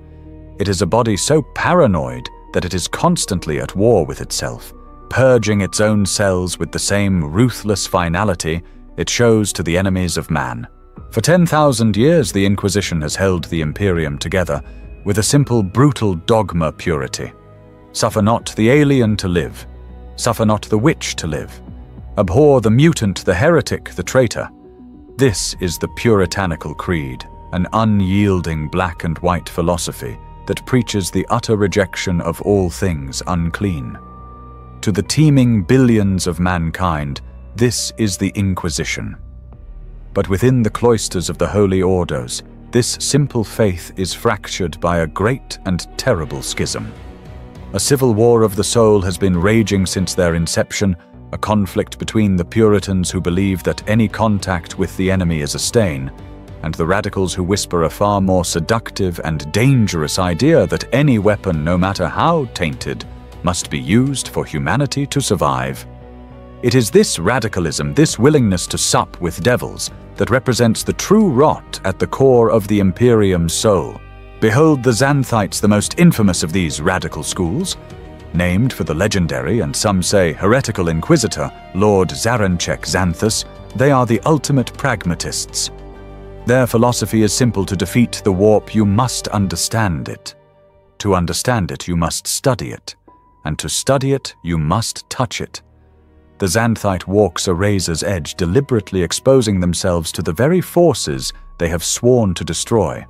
It is a body so paranoid that it is constantly at war with itself, purging its own cells with the same ruthless finality it shows to the enemies of man. For 10,000 years, the Inquisition has held the Imperium together with a simple, brutal dogma purity. Suffer not the alien to live. Suffer not the witch to live. Abhor the mutant, the heretic, the traitor. This is the puritanical creed, an unyielding black and white philosophy that preaches the utter rejection of all things unclean. To the teeming billions of mankind, this is the Inquisition. But within the cloisters of the Holy Ordos, this simple faith is fractured by a great and terrible schism. A civil war of the soul has been raging since their inception, a conflict between the Puritans who believe that any contact with the enemy is a stain, and the radicals who whisper a far more seductive and dangerous idea that any weapon, no matter how tainted, must be used for humanity to survive. It is this radicalism, this willingness to sup with devils, that represents the true rot at the core of the Imperium's soul. Behold the Xanthites, the most infamous of these radical schools. Named for the legendary and some say heretical inquisitor, Lord Zaranchek Xanthus, they are the ultimate pragmatists. Their philosophy is simple: to defeat the warp, you must understand it. To understand it, you must study it. And to study it, you must touch it. The Xanthite walks a razor's edge, deliberately exposing themselves to the very forces they have sworn to destroy.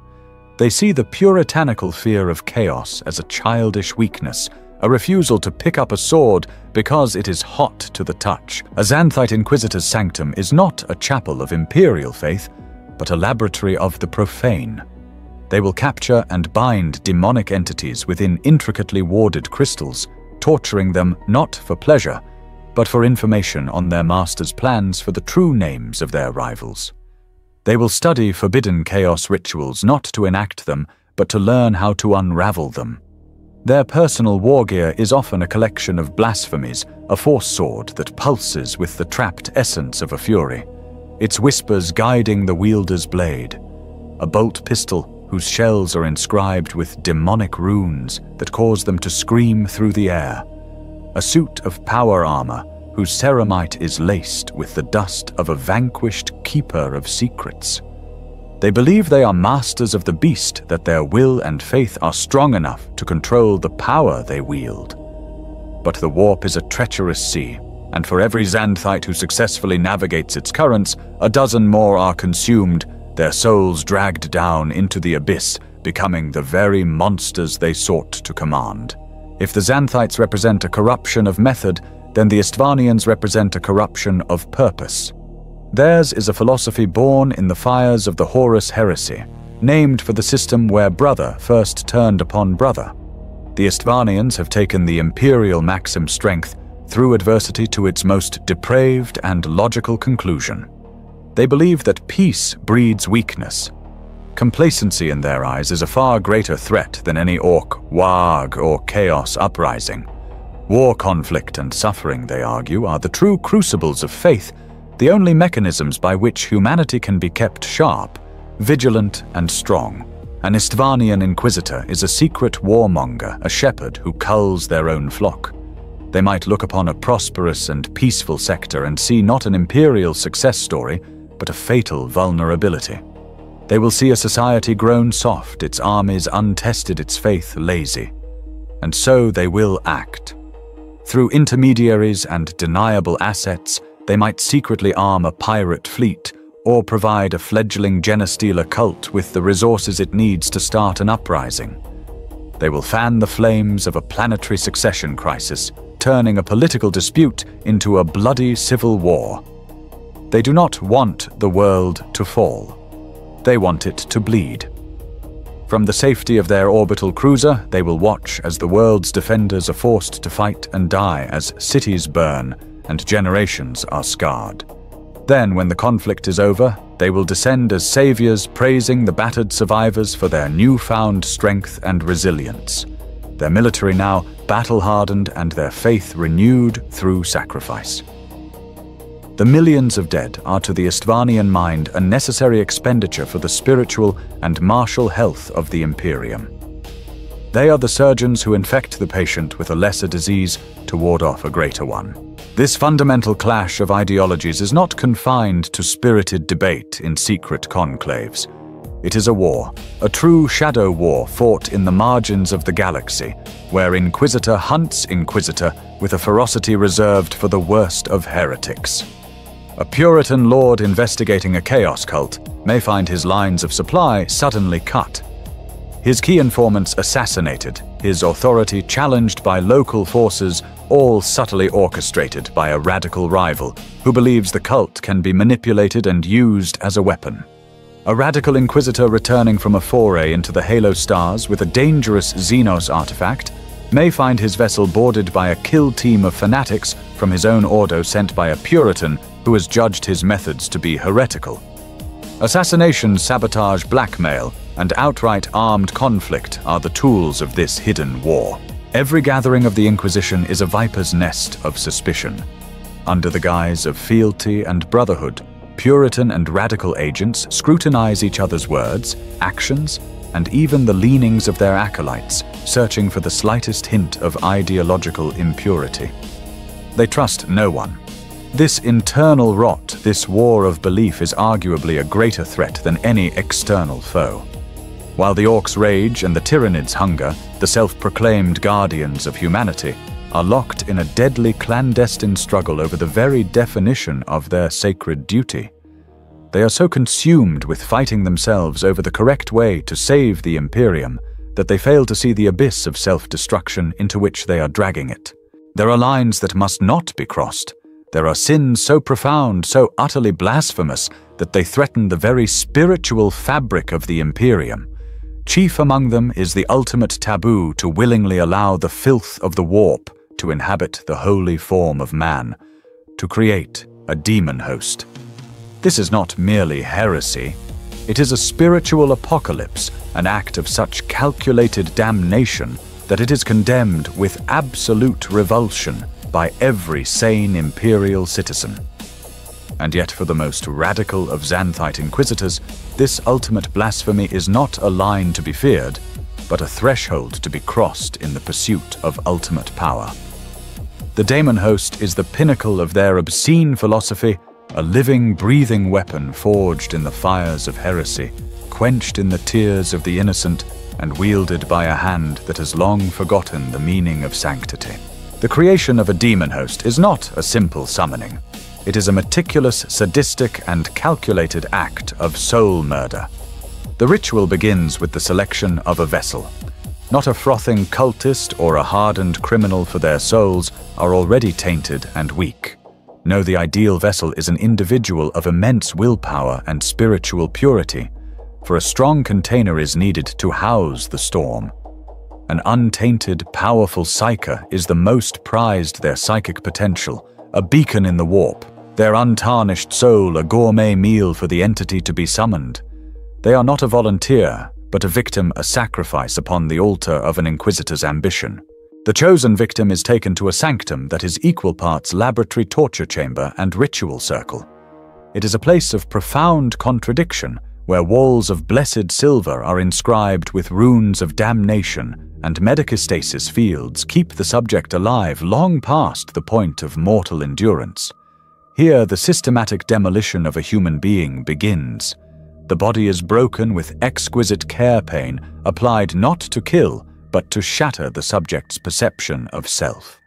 They see the puritanical fear of chaos as a childish weakness, a refusal to pick up a sword because it is hot to the touch. A Xanthite Inquisitor's sanctum is not a chapel of imperial faith, but a laboratory of the profane. They will capture and bind demonic entities within intricately warded crystals, torturing them not for pleasure, but for information on their master's plans for the true names of their rivals. They will study forbidden chaos rituals not to enact them, but to learn how to unravel them. Their personal war gear is often a collection of blasphemies, a force sword that pulses with the trapped essence of a fury, its whispers guiding the wielder's blade, a bolt pistol whose shells are inscribed with demonic runes that cause them to scream through the air, a suit of power armor whose ceramite is laced with the dust of a vanquished keeper of secrets. They believe they are masters of the beast, that their will and faith are strong enough to control the power they wield. But the warp is a treacherous sea, and for every Xanthite who successfully navigates its currents, a dozen more are consumed, their souls dragged down into the abyss, becoming the very monsters they sought to command. If the Xanthites represent a corruption of method, then the Istvanians represent a corruption of purpose. Theirs is a philosophy born in the fires of the Horus heresy, named for the system where brother first turned upon brother. The Istvanians have taken the imperial maxim strength through adversity to its most depraved and logical conclusion. They believe that peace breeds weakness. Complacency in their eyes is a far greater threat than any orc, warg, or chaos uprising. War, conflict, and suffering, they argue, are the true crucibles of faith, the only mechanisms by which humanity can be kept sharp, vigilant, and strong. An Istvanian inquisitor is a secret warmonger, a shepherd who culls their own flock. They might look upon a prosperous and peaceful sector and see not an imperial success story, but a fatal vulnerability. They will see a society grown soft, its armies untested, its faith lazy. And so they will act. Through intermediaries and deniable assets, they might secretly arm a pirate fleet or provide a fledgling genestealer cult with the resources it needs to start an uprising. They will fan the flames of a planetary succession crisis, turning a political dispute into a bloody civil war. They do not want the world to fall. They want it to bleed. From the safety of their orbital cruiser, they will watch as the world's defenders are forced to fight and die as cities burn and generations are scarred. Then, when the conflict is over, they will descend as saviors, praising the battered survivors for their newfound strength and resilience. Their military now battle-hardened and their faith renewed through sacrifice. The millions of dead are to the Istvanian mind a necessary expenditure for the spiritual and martial health of the Imperium. They are the surgeons who infect the patient with a lesser disease to ward off a greater one. This fundamental clash of ideologies is not confined to spirited debate in secret conclaves. It is a war, a true shadow war fought in the margins of the galaxy, where Inquisitor hunts Inquisitor with a ferocity reserved for the worst of heretics. A Puritan lord investigating a chaos cult may find his lines of supply suddenly cut. His key informants assassinated, his authority challenged by local forces, all subtly orchestrated by a radical rival who believes the cult can be manipulated and used as a weapon. A radical inquisitor returning from a foray into the Halo stars with a dangerous Xenos artifact may find his vessel boarded by a kill team of fanatics from his own ordo sent by a Puritan who has judged his methods to be heretical. Assassination, sabotage, blackmail, and outright armed conflict are the tools of this hidden war. Every gathering of the Inquisition is a viper's nest of suspicion. Under the guise of fealty and brotherhood, Puritan and radical agents scrutinize each other's words, actions, and even the leanings of their acolytes, searching for the slightest hint of ideological impurity. They trust no one. This internal rot, this war of belief, is arguably a greater threat than any external foe. While the Orcs rage and the Tyranids hunger, the self-proclaimed guardians of humanity are locked in a deadly clandestine struggle over the very definition of their sacred duty. They are so consumed with fighting themselves over the correct way to save the Imperium that they fail to see the abyss of self-destruction into which they are dragging it. There are lines that must not be crossed. There are sins so profound, so utterly blasphemous, that they threaten the very spiritual fabric of the Imperium. Chief among them is the ultimate taboo to willingly allow the filth of the warp to inhabit the holy form of man, to create a demon host. This is not merely heresy. It is a spiritual apocalypse, an act of such calculated damnation that it is condemned with absolute revulsion by every sane imperial citizen. And yet for the most radical of Xanthite inquisitors, this ultimate blasphemy is not a line to be feared, but a threshold to be crossed in the pursuit of ultimate power. The Daemon Host is the pinnacle of their obscene philosophy, a living, breathing weapon forged in the fires of heresy, quenched in the tears of the innocent, and wielded by a hand that has long forgotten the meaning of sanctity. The creation of a demon host is not a simple summoning. It is a meticulous, sadistic, and calculated act of soul murder. The ritual begins with the selection of a vessel. Not a frothing cultist or a hardened criminal, for their souls are already tainted and weak. No, the ideal vessel is an individual of immense willpower and spiritual purity, for a strong container is needed to house the storm. An untainted, powerful psyker is the most prized their psychic potential, a beacon in the warp, their untarnished soul a gourmet meal for the entity to be summoned. They are not a volunteer, but a victim, a sacrifice upon the altar of an inquisitor's ambition. The chosen victim is taken to a sanctum that is equal parts laboratory torture chamber and ritual circle. It is a place of profound contradiction, where walls of blessed silver are inscribed with runes of damnation, and medicastasis fields keep the subject alive long past the point of mortal endurance. Here the systematic demolition of a human being begins. The body is broken with exquisite care pain, applied not to kill, but to shatter the subject's perception of self.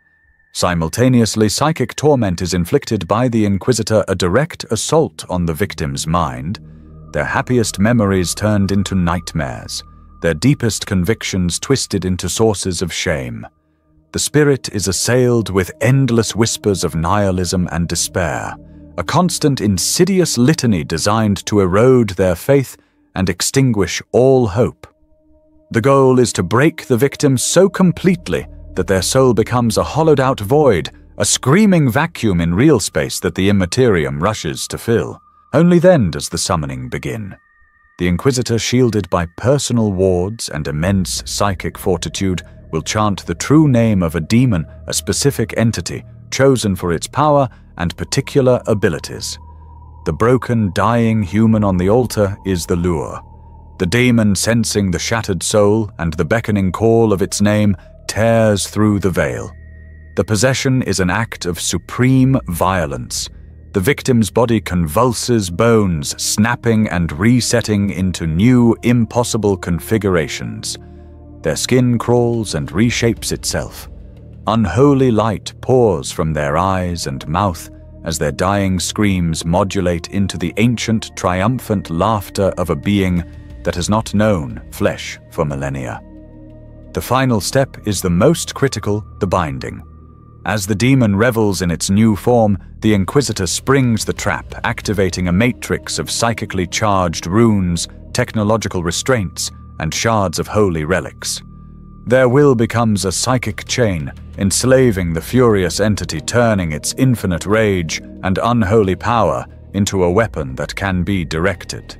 Simultaneously, psychic torment is inflicted by the Inquisitor, a direct assault on the victim's mind, their happiest memories turned into nightmares, their deepest convictions twisted into sources of shame. The spirit is assailed with endless whispers of nihilism and despair, a constant insidious litany designed to erode their faith and extinguish all hope. The goal is to break the victim so completely that their soul becomes a hollowed-out void, a screaming vacuum in real space that the Imperium rushes to fill. Only then does the summoning begin. The Inquisitor, shielded by personal wards and immense psychic fortitude, will chant the true name of a demon, a specific entity, chosen for its power and particular abilities. The broken, dying human on the altar is the lure. The demon, sensing the shattered soul and the beckoning call of its name, tears through the veil. The possession is an act of supreme violence. The victim's body convulses, bones snapping and resetting into new, impossible configurations. Their skin crawls and reshapes itself. Unholy light pours from their eyes and mouth as their dying screams modulate into the ancient, triumphant laughter of a being that has not known flesh for millennia. The final step is the most critical, the binding. As the demon revels in its new form, the Inquisitor springs the trap, activating a matrix of psychically charged runes, technological restraints, and shards of holy relics. Their will becomes a psychic chain, enslaving the furious entity, turning its infinite rage and unholy power into a weapon that can be directed.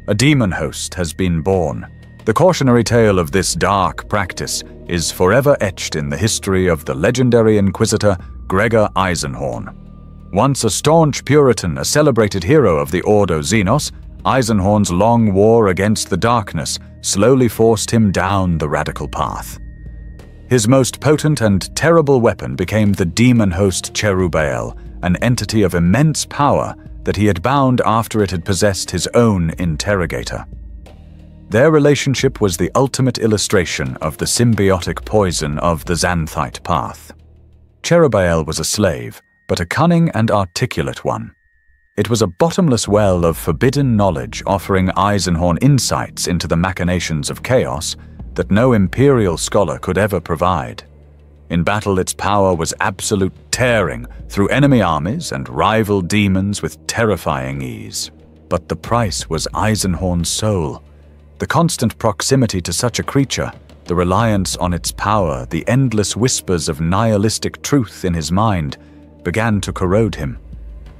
A demon host has been born. The cautionary tale of this dark practice is forever etched in the history of the legendary Inquisitor Gregor Eisenhorn. Once a staunch Puritan, a celebrated hero of the Ordo Xenos, Eisenhorn's long war against the darkness slowly forced him down the radical path. His most potent and terrible weapon became the demon host Cherubael, an entity of immense power that he had bound after it had possessed his own interrogator. Their relationship was the ultimate illustration of the symbiotic poison of the Xanthite path. Cherubael was a slave, but a cunning and articulate one. It was a bottomless well of forbidden knowledge, offering Eisenhorn insights into the machinations of chaos that no Imperial scholar could ever provide. In battle, its power was absolute, tearing through enemy armies and rival demons with terrifying ease. But the price was Eisenhorn's soul. The constant proximity to such a creature, the reliance on its power, the endless whispers of nihilistic truth in his mind, began to corrode him.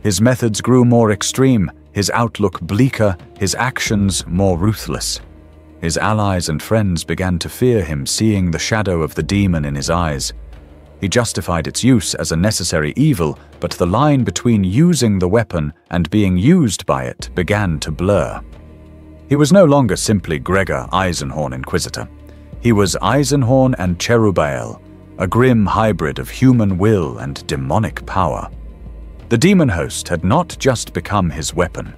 His methods grew more extreme, his outlook bleaker, his actions more ruthless. His allies and friends began to fear him, seeing the shadow of the demon in his eyes. He justified its use as a necessary evil, but the line between using the weapon and being used by it began to blur. He was no longer simply Gregor Eisenhorn Inquisitor. He was Eisenhorn and Cherubael, a grim hybrid of human will and demonic power. The demon host had not just become his weapon.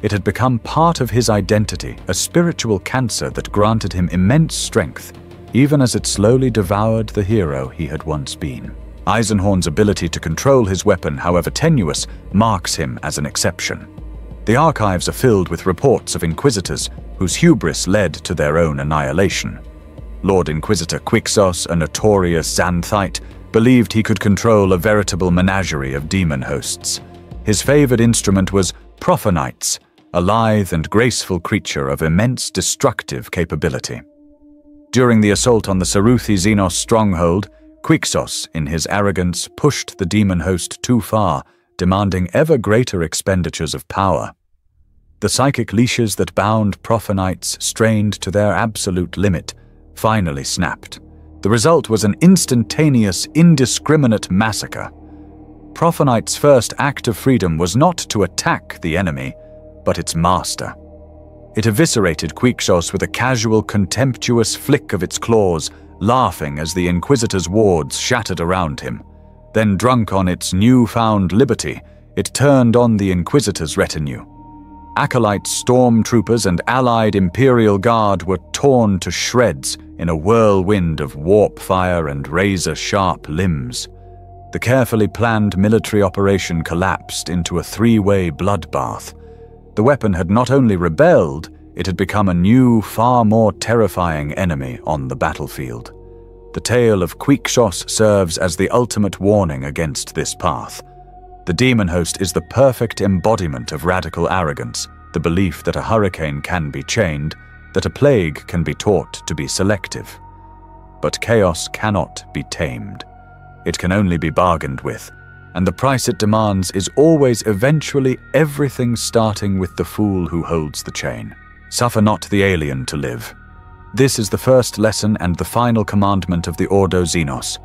It had become part of his identity, a spiritual cancer that granted him immense strength, even as it slowly devoured the hero he had once been. Eisenhorn's ability to control his weapon, however tenuous, marks him as an exception. The archives are filled with reports of inquisitors whose hubris led to their own annihilation. Lord Inquisitor Quixos, a notorious Xanthite, believed he could control a veritable menagerie of demon hosts. His favored instrument was Prophanites, a lithe and graceful creature of immense destructive capability. During the assault on the Saruthi Xenos stronghold, Quixos, in his arrogance, pushed the demon host too far, demanding ever greater expenditures of power. The psychic leashes that bound Prophanites, strained to their absolute limit, finally snapped. The result was an instantaneous, indiscriminate massacre. Prophanite's first act of freedom was not to attack the enemy, but its master. It eviscerated Quixos with a casual, contemptuous flick of its claws, laughing as the Inquisitor's wards shattered around him. Then, drunk on its newfound liberty, it turned on the Inquisitor's retinue. Acolytes, stormtroopers, and allied Imperial Guard were torn to shreds in a whirlwind of warp fire and razor-sharp limbs. The carefully planned military operation collapsed into a three-way bloodbath. The weapon had not only rebelled, it had become a new, far more terrifying enemy on the battlefield. The tale of Quickshos serves as the ultimate warning against this path. The demon host is the perfect embodiment of radical arrogance, the belief that a hurricane can be chained, that a plague can be taught to be selective. But chaos cannot be tamed. It can only be bargained with, and the price it demands is always eventually everything, starting with the fool who holds the chain. Suffer not the alien to live. This is the first lesson and the final commandment of the Ordo Xenos.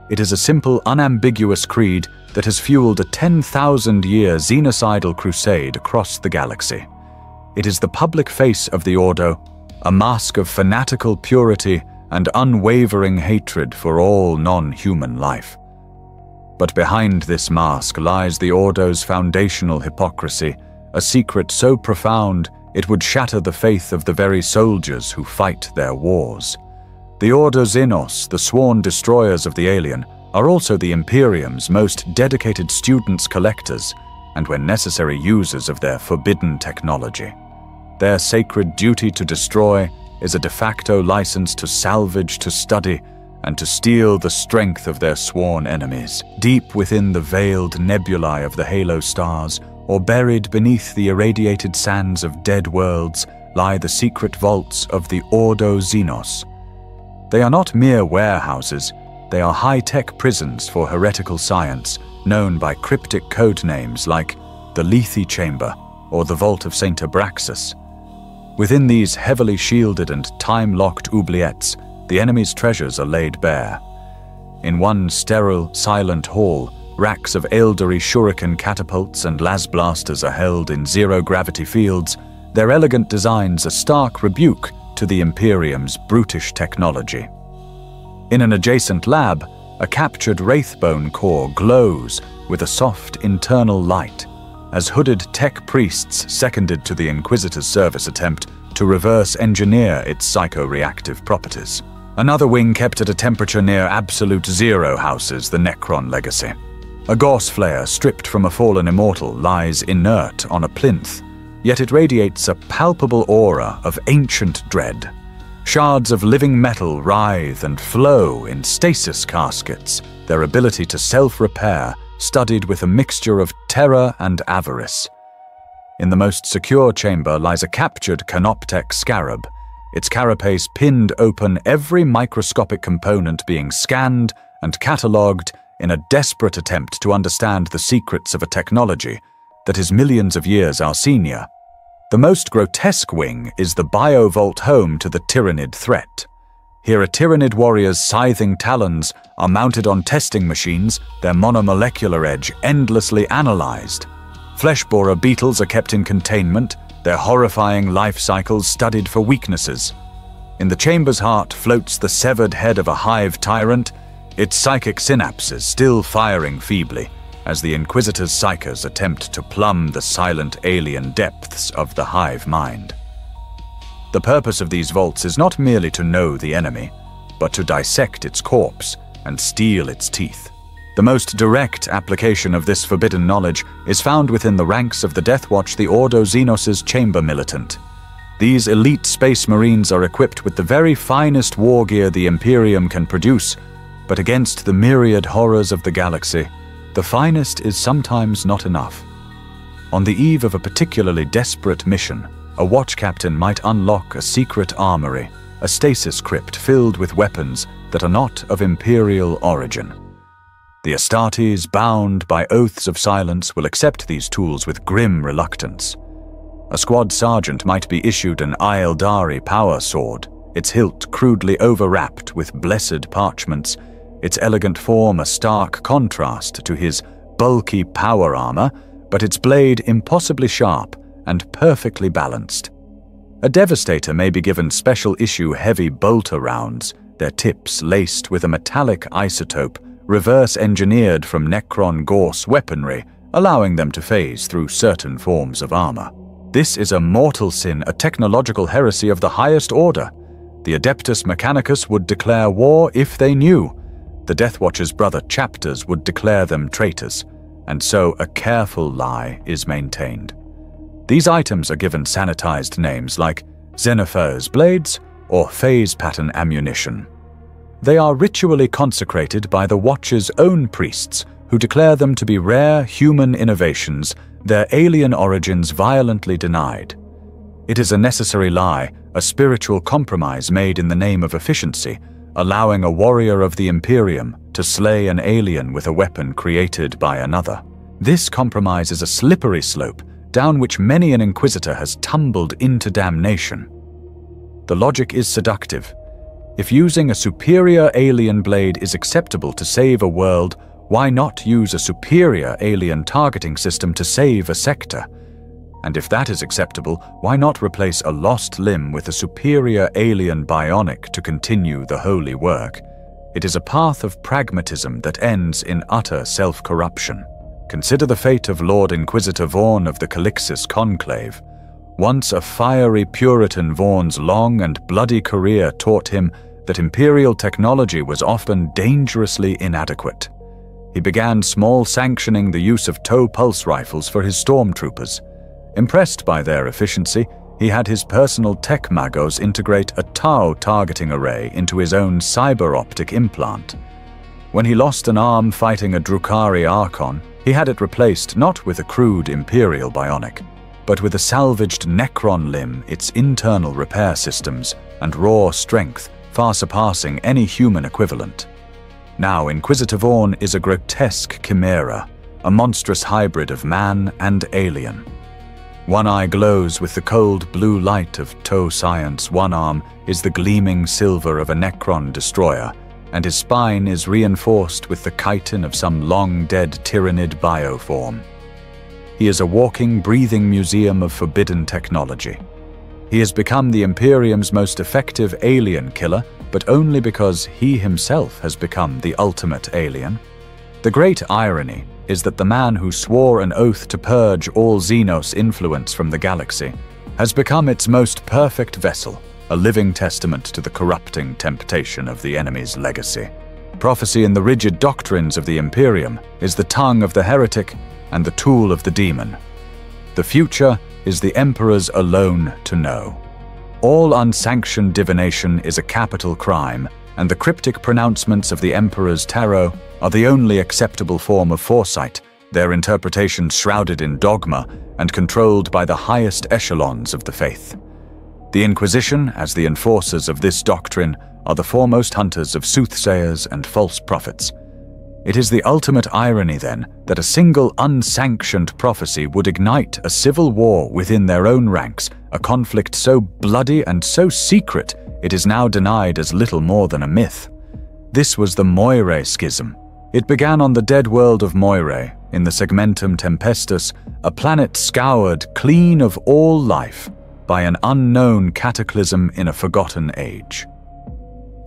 It is a simple, unambiguous creed that has fueled a 10,000-year xenocidal crusade across the galaxy. It is the public face of the Ordo, a mask of fanatical purity and unwavering hatred for all non-human life. But behind this mask lies the Ordo's foundational hypocrisy, a secret so profound it would shatter the faith of the very soldiers who fight their wars. The Ordo Xenos, the sworn destroyers of the alien, are also the Imperium's most dedicated students-collectors, and when necessary users of their forbidden technology. Their sacred duty to destroy is a de facto license to salvage, to study, and to steal the strength of their sworn enemies. Deep within the veiled nebulae of the halo stars, or buried beneath the irradiated sands of dead worlds, lie the secret vaults of the Ordo Xenos. They are not mere warehouses, they are high-tech prisons for heretical science, known by cryptic code names like the Lethe Chamber or the Vault of St. Abraxas. Within these heavily shielded and time-locked oubliettes, the enemy's treasures are laid bare. In one sterile, silent hall, racks of Aeldari shuriken catapults and las-blasters are held in zero-gravity fields, their elegant designs a stark rebuke to the Imperium's brutish technology. In an adjacent lab, a captured Wraithbone core glows with a soft internal light, as hooded tech priests seconded to the Inquisitor's service attempt to reverse engineer its psycho-reactive properties. Another wing kept at a temperature near absolute zero houses the Necron legacy. A Gauss flare stripped from a fallen immortal lies inert on a plinth, yet it radiates a palpable aura of ancient dread. Shards of living metal writhe and flow in stasis caskets, their ability to self-repair studied with a mixture of terror and avarice. In the most secure chamber lies a captured Canoptech scarab, its carapace pinned open, every microscopic component being scanned and catalogued in a desperate attempt to understand the secrets of a technology that is millions of years our senior. The most grotesque wing is the Biovault home to the Tyrannid threat. Here a Tyrannid warrior's scything talons are mounted on testing machines, their monomolecular edge endlessly analyzed. Fleshborer beetles are kept in containment, their horrifying life cycles studied for weaknesses. In the chamber's heart floats the severed head of a hive tyrant, its psychic synapses still firing feebly, as the Inquisitor's psychers attempt to plumb the silent alien depths of the hive mind. The purpose of these vaults is not merely to know the enemy, but to dissect its corpse and steal its teeth. The most direct application of this forbidden knowledge is found within the ranks of the Death Watch, the Ordo Xenos' chamber militant. These elite space marines are equipped with the very finest war gear the Imperium can produce, but against the myriad horrors of the galaxy, the finest is sometimes not enough. On the eve of a particularly desperate mission, a watch captain might unlock a secret armory, a stasis crypt filled with weapons that are not of Imperial origin. The Astartes, bound by oaths of silence, will accept these tools with grim reluctance. A squad sergeant might be issued an Aeldari power sword, its hilt crudely overwrapped with blessed parchments, its elegant form a stark contrast to his bulky power armor, but its blade impossibly sharp and perfectly balanced. A Devastator may be given special issue heavy bolter rounds, their tips laced with a metallic isotope reverse-engineered from Necron Gauss weaponry, allowing them to phase through certain forms of armor. This is a mortal sin, a technological heresy of the highest order. The Adeptus Mechanicus would declare war if they knew. The Death Watcher's brother chapters would declare them traitors, and so a careful lie is maintained. These items are given sanitized names like Xenophur's blades or phase pattern ammunition. They are ritually consecrated by the Watcher's own priests, who declare them to be rare human innovations, their alien origins violently denied. It is a necessary lie, a spiritual compromise made in the name of efficiency, allowing a warrior of the Imperium to slay an alien with a weapon created by another. This compromise is a slippery slope down which many an Inquisitor has tumbled into damnation. The logic is seductive. If using a superior alien blade is acceptable to save a world, why not use a superior alien targeting system to save a sector? And if that is acceptable, why not replace a lost limb with a superior alien bionic to continue the holy work? It is a path of pragmatism that ends in utter self-corruption. Consider the fate of Lord Inquisitor Vaughn of the Calixis Conclave. Once a fiery Puritan, Vaughn's long and bloody career taught him that Imperial technology was often dangerously inadequate. He began small sanctioning the use of tow pulse rifles for his stormtroopers. Impressed by their efficiency, he had his personal tech magos integrate a tau targeting array into his own cyber-optic implant. When he lost an arm fighting a Drukhari Archon, he had it replaced not with a crude Imperial bionic, but with a salvaged Necron limb, its internal repair systems, and raw strength far surpassing any human equivalent. Now Inquisitor Vaughn is a grotesque chimera, a monstrous hybrid of man and alien. One eye glows with the cold blue light of Toe Science, one arm is the gleaming silver of a Necron destroyer, and his spine is reinforced with the chitin of some long-dead tyrannid bioform. He is a walking, breathing museum of forbidden technology. He has become the Imperium's most effective alien killer, but only because he himself has become the ultimate alien. The great irony is that the man who swore an oath to purge all Xenos influence from the galaxy has become its most perfect vessel, a living testament to the corrupting temptation of the enemy's legacy. Prophecy in the rigid doctrines of the Imperium is the tongue of the heretic and the tool of the demon. The future is the Emperor's alone to know. All unsanctioned divination is a capital crime, and the cryptic pronouncements of the Emperor's tarot are the only acceptable form of foresight, their interpretations shrouded in dogma and controlled by the highest echelons of the faith. The Inquisition, as the enforcers of this doctrine, are the foremost hunters of soothsayers and false prophets. It is the ultimate irony, then, that a single unsanctioned prophecy would ignite a civil war within their own ranks, a conflict so bloody and so secret it is now denied as little more than a myth. This was the Moirae Schism. It began on the dead world of Moirae, in the Segmentum Tempestus, a planet scoured clean of all life by an unknown cataclysm in a forgotten age.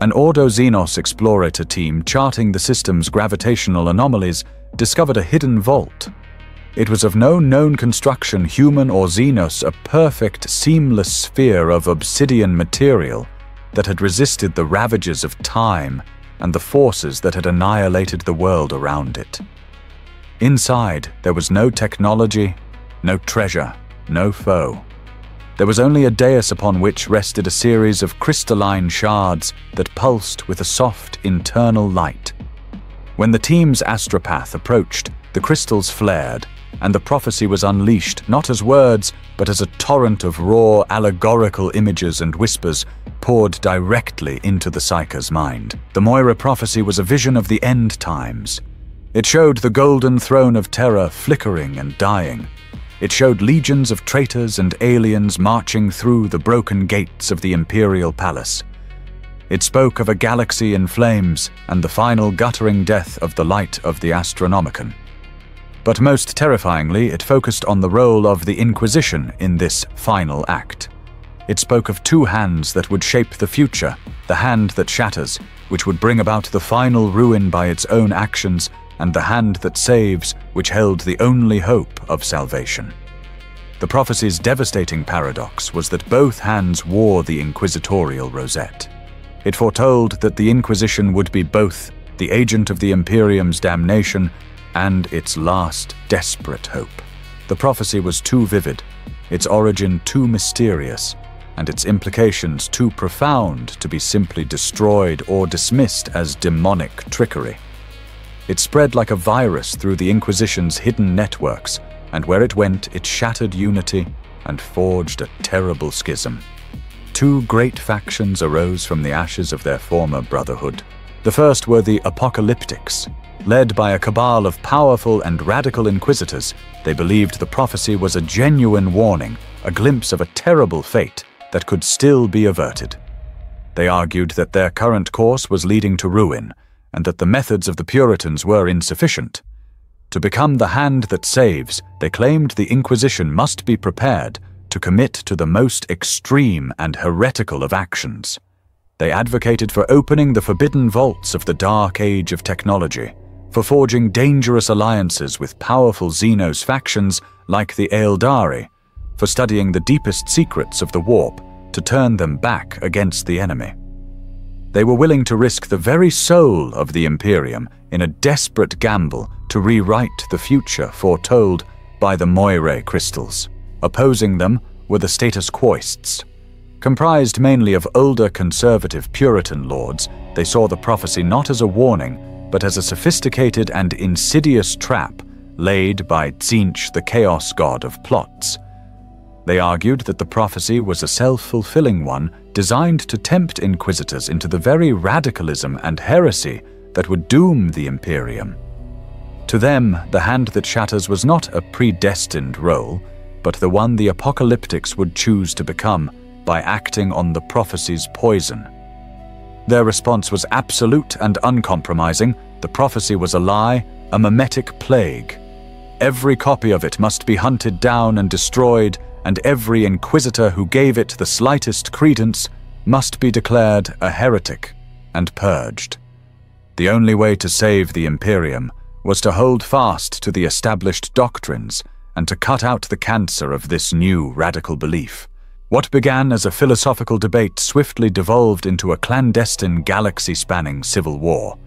An Ordo Xenos explorator team charting the system's gravitational anomalies discovered a hidden vault. It was of no known construction, human or Xenos, a perfect, seamless sphere of obsidian material that had resisted the ravages of time and the forces that had annihilated the world around it. Inside, there was no technology, no treasure, no foe. There was only a dais upon which rested a series of crystalline shards that pulsed with a soft internal light. When the team's astropath approached, the crystals flared, and the prophecy was unleashed not as words, but as a torrent of raw, allegorical images and whispers poured directly into the Psyker's mind. The Moira prophecy was a vision of the end times. It showed the golden throne of terror flickering and dying. It showed legions of traitors and aliens marching through the broken gates of the Imperial Palace. It spoke of a galaxy in flames and the final guttering death of the light of the Astronomicon. But most terrifyingly, it focused on the role of the Inquisition in this final act. It spoke of two hands that would shape the future, the hand that shatters, which would bring about the final ruin by its own actions, and the hand that saves, which held the only hope of salvation. The prophecy's devastating paradox was that both hands wore the inquisitorial rosette. It foretold that the Inquisition would be both the agent of the Imperium's damnation, and its last desperate hope. The prophecy was too vivid, its origin too mysterious, and its implications too profound to be simply destroyed or dismissed as demonic trickery. It spread like a virus through the Inquisition's hidden networks, and where it went, it shattered unity and forged a terrible schism. Two great factions arose from the ashes of their former brotherhood. The first were the Apocalyptics. Led by a cabal of powerful and radical inquisitors, they believed the prophecy was a genuine warning, a glimpse of a terrible fate that could still be averted. They argued that their current course was leading to ruin, and that the methods of the Puritans were insufficient. To become the hand that saves, they claimed the Inquisition must be prepared to commit to the most extreme and heretical of actions. They advocated for opening the forbidden vaults of the dark age of technology, for forging dangerous alliances with powerful Xenos factions like the Eldari, for studying the deepest secrets of the warp to turn them back against the enemy. They were willing to risk the very soul of the Imperium in a desperate gamble to rewrite the future foretold by the Moire crystals. Opposing them were the status quoists. Comprised mainly of older conservative Puritan lords, they saw the prophecy not as a warning, but as a sophisticated and insidious trap laid by Tzeentch, the chaos god of plots. They argued that the prophecy was a self-fulfilling one designed to tempt inquisitors into the very radicalism and heresy that would doom the Imperium. To them, the hand that shatters was not a predestined role, but the one the Apocalyptics would choose to become by acting on the prophecy's poison. Their response was absolute and uncompromising. The prophecy was a lie, a mimetic plague. Every copy of it must be hunted down and destroyed, and every inquisitor who gave it the slightest credence must be declared a heretic and purged. The only way to save the Imperium was to hold fast to the established doctrines and to cut out the cancer of this new radical belief. What began as a philosophical debate swiftly devolved into a clandestine galaxy-spanning civil war.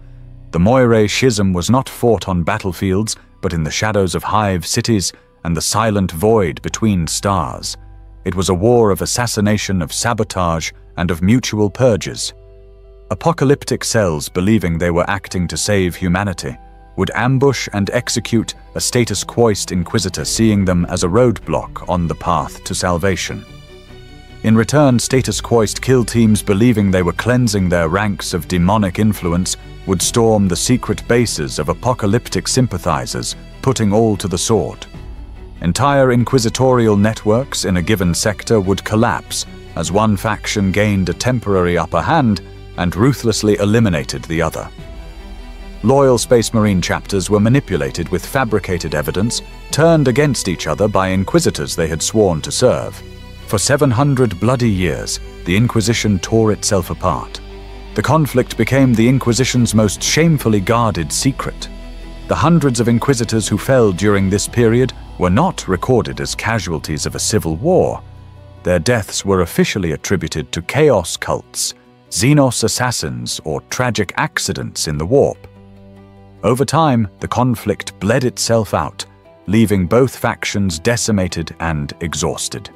The Moire schism was not fought on battlefields, but in the shadows of hive cities and the silent void between stars. It was a war of assassination, of sabotage, and of mutual purges. Apocalyptic cells, believing they were acting to save humanity, would ambush and execute a status quoist inquisitor, seeing them as a roadblock on the path to salvation. In return, status quoist kill teams, believing they were cleansing their ranks of demonic influence, would storm the secret bases of apocalyptic sympathizers, putting all to the sword. Entire inquisitorial networks in a given sector would collapse as one faction gained a temporary upper hand and ruthlessly eliminated the other. Loyal Space Marine chapters were manipulated with fabricated evidence, turned against each other by inquisitors they had sworn to serve. For 700 bloody years, the Inquisition tore itself apart. The conflict became the Inquisition's most shamefully guarded secret. The hundreds of inquisitors who fell during this period were not recorded as casualties of a civil war. Their deaths were officially attributed to chaos cults, Xenos assassins, or tragic accidents in the warp. Over time, the conflict bled itself out, leaving both factions decimated and exhausted.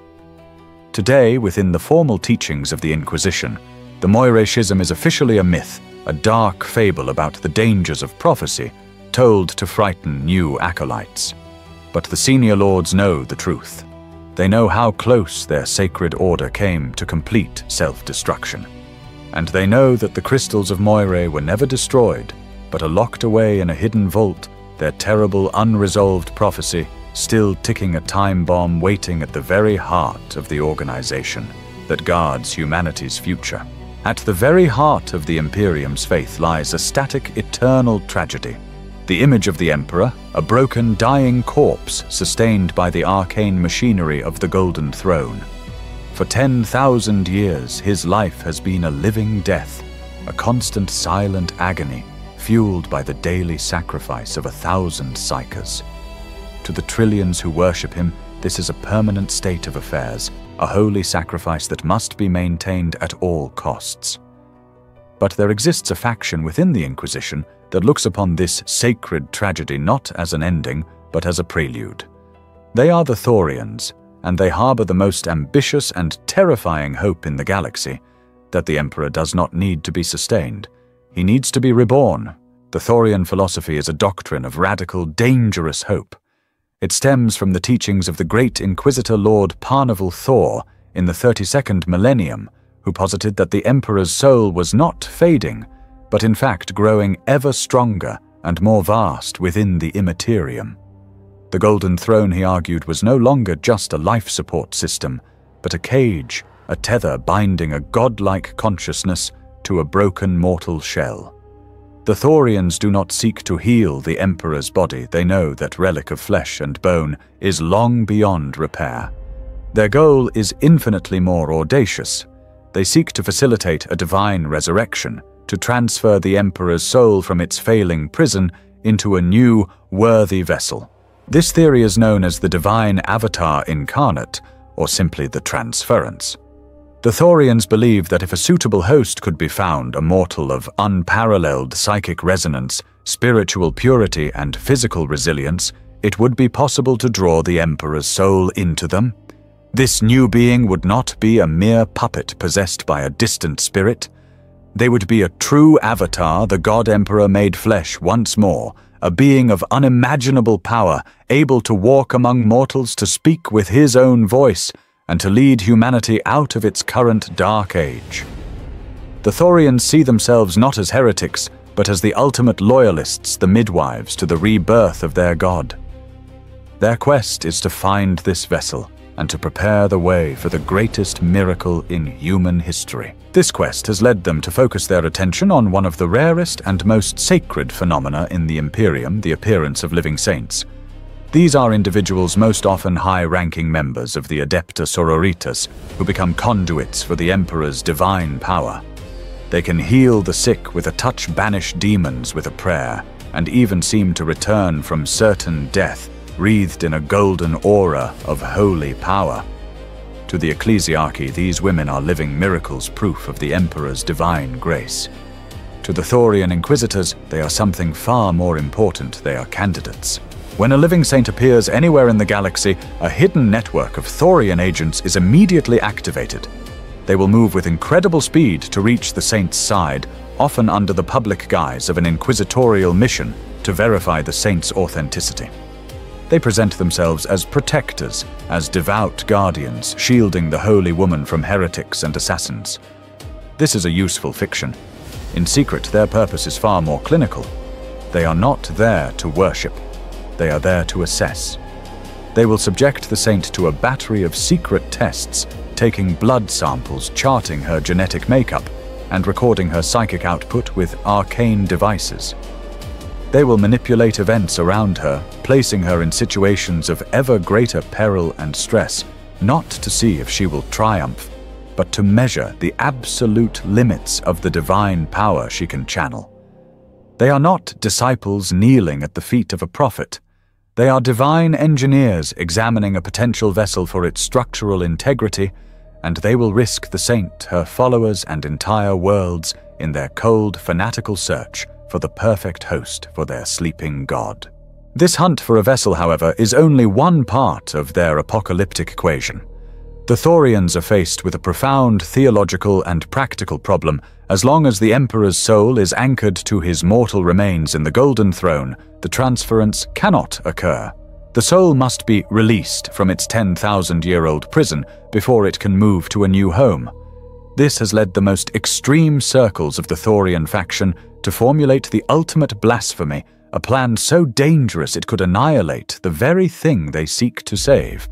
Today, within the formal teachings of the Inquisition, the Moire schism is officially a myth, a dark fable about the dangers of prophecy, told to frighten new acolytes. But the senior lords know the truth. They know how close their sacred order came to complete self-destruction. And they know that the crystals of Moire were never destroyed, but are locked away in a hidden vault, their terrible unresolved prophecy still ticking a time bomb waiting at the very heart of the organization that guards humanity's future. At the very heart of the Imperium's faith lies a static, eternal tragedy. The image of the Emperor, a broken, dying corpse sustained by the arcane machinery of the Golden Throne. For 10,000 years, his life has been a living death, a constant silent agony, fueled by the daily sacrifice of 1,000 psychers. To the trillions who worship him, this is a permanent state of affairs, a holy sacrifice that must be maintained at all costs. But there exists a faction within the Inquisition that looks upon this sacred tragedy not as an ending, but as a prelude. They are the Thorians, and they harbor the most ambitious and terrifying hope in the galaxy, that the Emperor does not need to be sustained. He needs to be reborn. The Thorian philosophy is a doctrine of radical, dangerous hope. It stems from the teachings of the great Inquisitor Lord Parnival Thor in the 32nd Millennium, who posited that the Emperor's soul was not fading, but in fact growing ever stronger and more vast within the Imperium. The Golden Throne, he argued, was no longer just a life support system, but a cage, a tether binding a godlike consciousness to a broken mortal shell. The Thorians do not seek to heal the Emperor's body. They know that relic of flesh and bone is long beyond repair. Their goal is infinitely more audacious. They seek to facilitate a divine resurrection, to transfer the Emperor's soul from its failing prison into a new, worthy vessel. This theory is known as the Divine Avatar Incarnate, or simply the Transference. The Thorians believe that if a suitable host could be found, a mortal of unparalleled psychic resonance, spiritual purity, and physical resilience, it would be possible to draw the Emperor's soul into them. This new being would not be a mere puppet possessed by a distant spirit. They would be a true avatar, the God Emperor made flesh once more, a being of unimaginable power, able to walk among mortals, to speak with his own voice, and to lead humanity out of its current dark age. The Thorians see themselves not as heretics, but as the ultimate loyalists, the midwives to the rebirth of their God. Their quest is to find this vessel, and to prepare the way for the greatest miracle in human history. This quest has led them to focus their attention on one of the rarest and most sacred phenomena in the Imperium, the appearance of living saints. These are individuals most often high-ranking members of the Adepta Sororitas, who become conduits for the Emperor's divine power. They can heal the sick with a touch, banish demons with a prayer, and even seem to return from certain death, wreathed in a golden aura of holy power. To the ecclesiarchy, these women are living miracles, proof of the Emperor's divine grace. To the Thorian Inquisitors, they are something far more important. They are candidates. When a living saint appears anywhere in the galaxy, a hidden network of Thorian agents is immediately activated. They will move with incredible speed to reach the saint's side, often under the public guise of an inquisitorial mission to verify the saint's authenticity. They present themselves as protectors, as devout guardians, shielding the holy woman from heretics and assassins. This is a useful fiction. In secret, their purpose is far more clinical. They are not there to worship. They are there to assess. They will subject the saint to a battery of secret tests, taking blood samples, charting her genetic makeup, and recording her psychic output with arcane devices. They will manipulate events around her, placing her in situations of ever greater peril and stress, not to see if she will triumph, but to measure the absolute limits of the divine power she can channel. They are not disciples kneeling at the feet of a prophet. They are divine engineers examining a potential vessel for its structural integrity, and they will risk the saint, her followers, and entire worlds in their cold, fanatical search for the perfect host for their sleeping god. This hunt for a vessel, however, is only one part of their apocalyptic equation. The Thorians are faced with a profound theological and practical problem. As long as the Emperor's soul is anchored to his mortal remains in the Golden Throne, the transference cannot occur. The soul must be released from its 10,000-year-old prison before it can move to a new home. This has led the most extreme circles of the Thorian faction to formulate the ultimate blasphemy, a plan so dangerous it could annihilate the very thing they seek to save.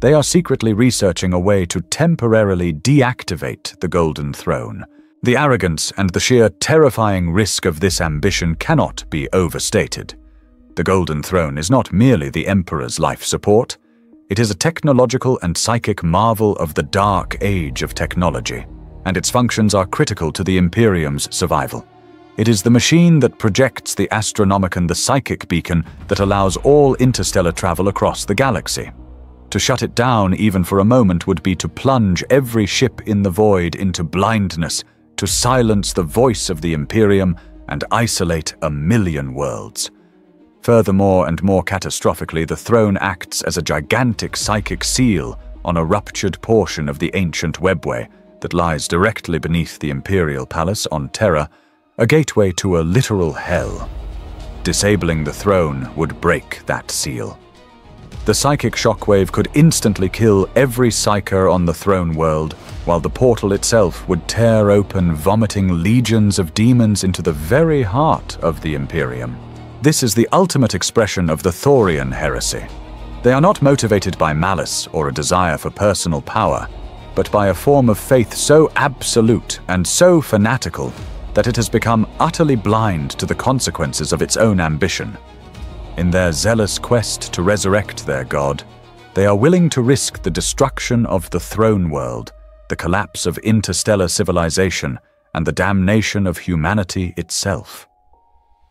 They are secretly researching a way to temporarily deactivate the Golden Throne. The arrogance and the sheer terrifying risk of this ambition cannot be overstated. The Golden Throne is not merely the Emperor's life support. It is a technological and psychic marvel of the dark age of technology, and its functions are critical to the Imperium's survival. It is the machine that projects the Astronomicon, the psychic beacon that allows all interstellar travel across the galaxy. To shut it down even for a moment would be to plunge every ship in the void into blindness, to silence the voice of the Imperium and isolate 1,000,000 worlds. Furthermore, and more catastrophically, the throne acts as a gigantic psychic seal on a ruptured portion of the ancient webway that lies directly beneath the Imperial Palace on Terra, a gateway to a literal hell. Disabling the throne would break that seal. The psychic shockwave could instantly kill every psyker on the throne world, while the portal itself would tear open, vomiting legions of demons into the very heart of the Imperium. This is the ultimate expression of the Thorian heresy. They are not motivated by malice or a desire for personal power, but by a form of faith so absolute and so fanatical that it has become utterly blind to the consequences of its own ambition. In their zealous quest to resurrect their god, they are willing to risk the destruction of the throne world, the collapse of interstellar civilization, and the damnation of humanity itself.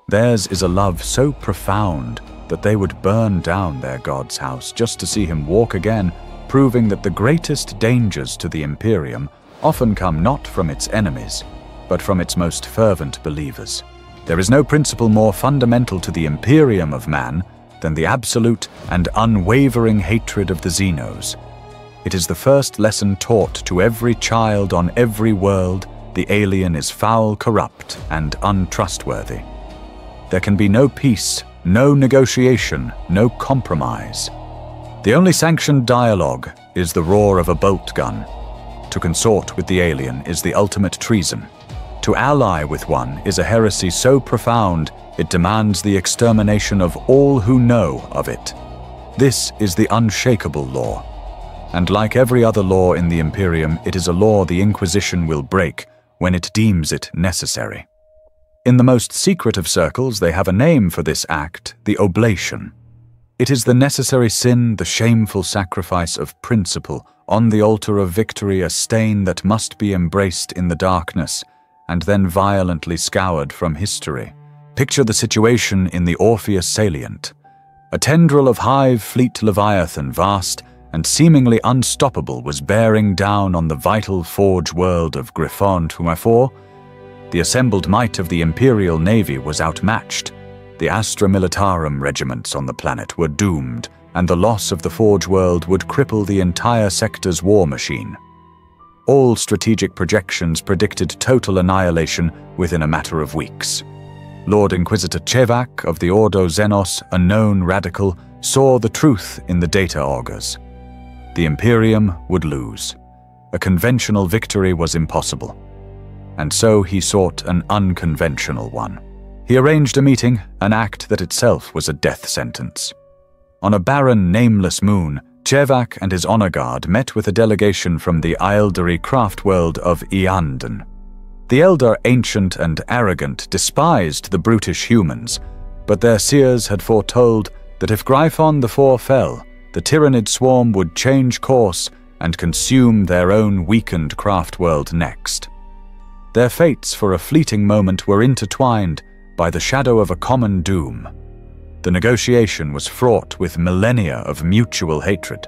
Theirs is a love so profound that they would burn down their god's house just to see him walk again, proving that the greatest dangers to the Imperium often come not from its enemies, but from its most fervent believers. There is no principle more fundamental to the Imperium of man than the absolute and unwavering hatred of the Xenos. It is the first lesson taught to every child on every world: the alien is foul, corrupt, and untrustworthy. There can be no peace, no negotiation, no compromise. The only sanctioned dialogue is the roar of a bolt gun. To consort with the alien is the ultimate treason. To ally with one is a heresy so profound it demands the extermination of all who know of it. This is the unshakable law. And like every other law in the Imperium, it is a law the Inquisition will break when it deems it necessary. In the most secret of circles, they have a name for this act: the oblation. It is the necessary sin, the shameful sacrifice of principle, on the altar of victory, a stain that must be embraced in the darkness, and then violently scoured from history. Picture the situation in the Orpheus salient. A tendril of hive fleet Leviathan, vast and seemingly unstoppable, was bearing down on the vital forge world of Griffon Tumafor. The assembled might of the Imperial Navy was outmatched. The Astra Militarum regiments on the planet were doomed, and the loss of the Forge world would cripple the entire sector's war machine. All strategic projections predicted total annihilation within a matter of weeks. Lord Inquisitor Chevak of the Ordo Xenos, a known radical, saw the truth in the data augurs. The Imperium would lose. A conventional victory was impossible. And so he sought an unconventional one. He arranged a meeting, an act that itself was a death sentence. On a barren, nameless moon, Chevak and his honor guard met with a delegation from the Eildari craft world of Ianden. The Eldar, ancient and arrogant, despised the brutish humans, but their seers had foretold that if Gryphon the Four fell, the Tyrannid swarm would change course and consume their own weakened craft world next. Their fates for a fleeting moment were intertwined by the shadow of a common doom. The negotiation was fraught with millennia of mutual hatred.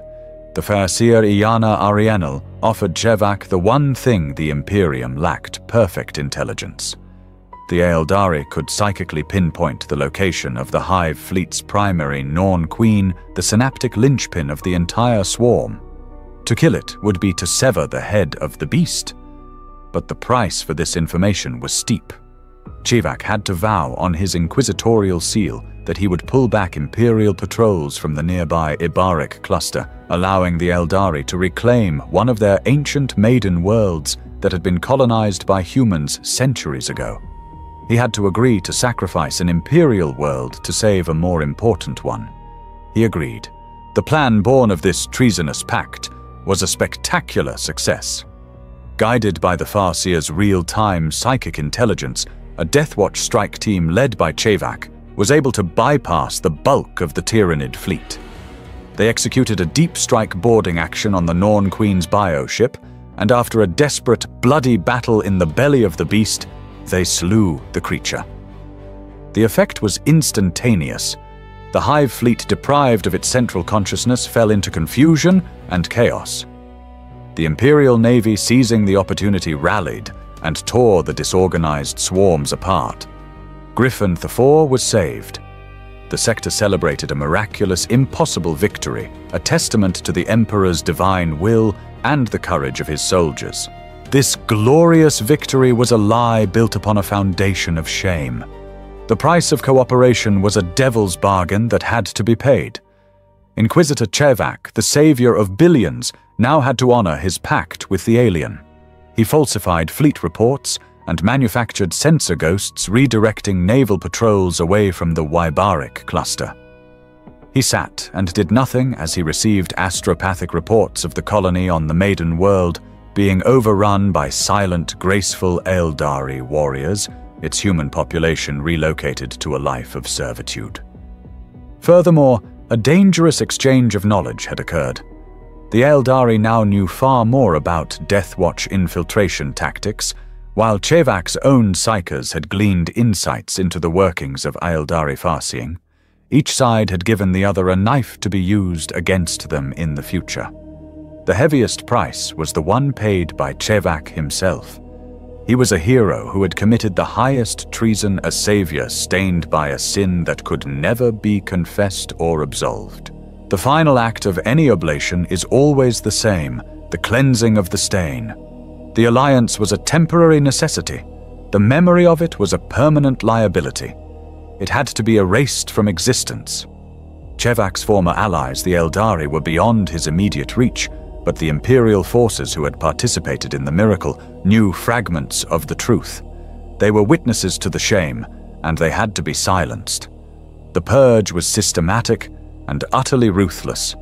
The Farseer Iana Arianel offered Chevak the one thing the Imperium lacked: perfect intelligence. The Eldari could psychically pinpoint the location of the Hive fleet's primary Norn Queen, the synaptic linchpin of the entire swarm. To kill it would be to sever the head of the beast. But the price for this information was steep. Chevak had to vow on his inquisitorial seal that he would pull back Imperial patrols from the nearby Ibaric cluster, allowing the Eldari to reclaim one of their ancient maiden worlds that had been colonized by humans centuries ago. He had to agree to sacrifice an Imperial world to save a more important one. He agreed. The plan born of this treasonous pact was a spectacular success. Guided by the Farseer's real-time psychic intelligence, a Deathwatch strike team led by Chevak was able to bypass the bulk of the Tyrannid fleet. They executed a deep strike boarding action on the Norn Queen's bioship, and after a desperate, bloody battle in the belly of the beast, they slew the creature. The effect was instantaneous. The Hive fleet, deprived of its central consciousness, fell into confusion and chaos. The Imperial Navy, seizing the opportunity, rallied, and tore the disorganized swarms apart. Griffin IV was saved. The sector celebrated a miraculous, impossible victory, a testament to the Emperor's divine will and the courage of his soldiers. This glorious victory was a lie built upon a foundation of shame. The price of cooperation was a devil's bargain that had to be paid. Inquisitor Chevak, the savior of billions, now had to honor his pact with the alien. He falsified fleet reports and manufactured sensor ghosts, redirecting naval patrols away from the Wybaric cluster. He sat and did nothing as he received astropathic reports of the colony on the Maiden World being overrun by silent, graceful Eldari warriors, its human population relocated to a life of servitude. Furthermore, a dangerous exchange of knowledge had occurred. The Eldari now knew far more about Deathwatch infiltration tactics, while Chevak's own psychers had gleaned insights into the workings of Eldari farseeing. Each side had given the other a knife to be used against them in the future. The heaviest price was the one paid by Chevak himself. He was a hero who had committed the highest treason, a savior stained by a sin that could never be confessed or absolved. The final act of any oblation is always the same, the cleansing of the stain. The alliance was a temporary necessity. The memory of it was a permanent liability. It had to be erased from existence. Chevak's former allies, the Eldari, were beyond his immediate reach, but the Imperial forces who had participated in the miracle knew fragments of the truth. They were witnesses to the shame, and they had to be silenced. The purge was systematic and utterly ruthless.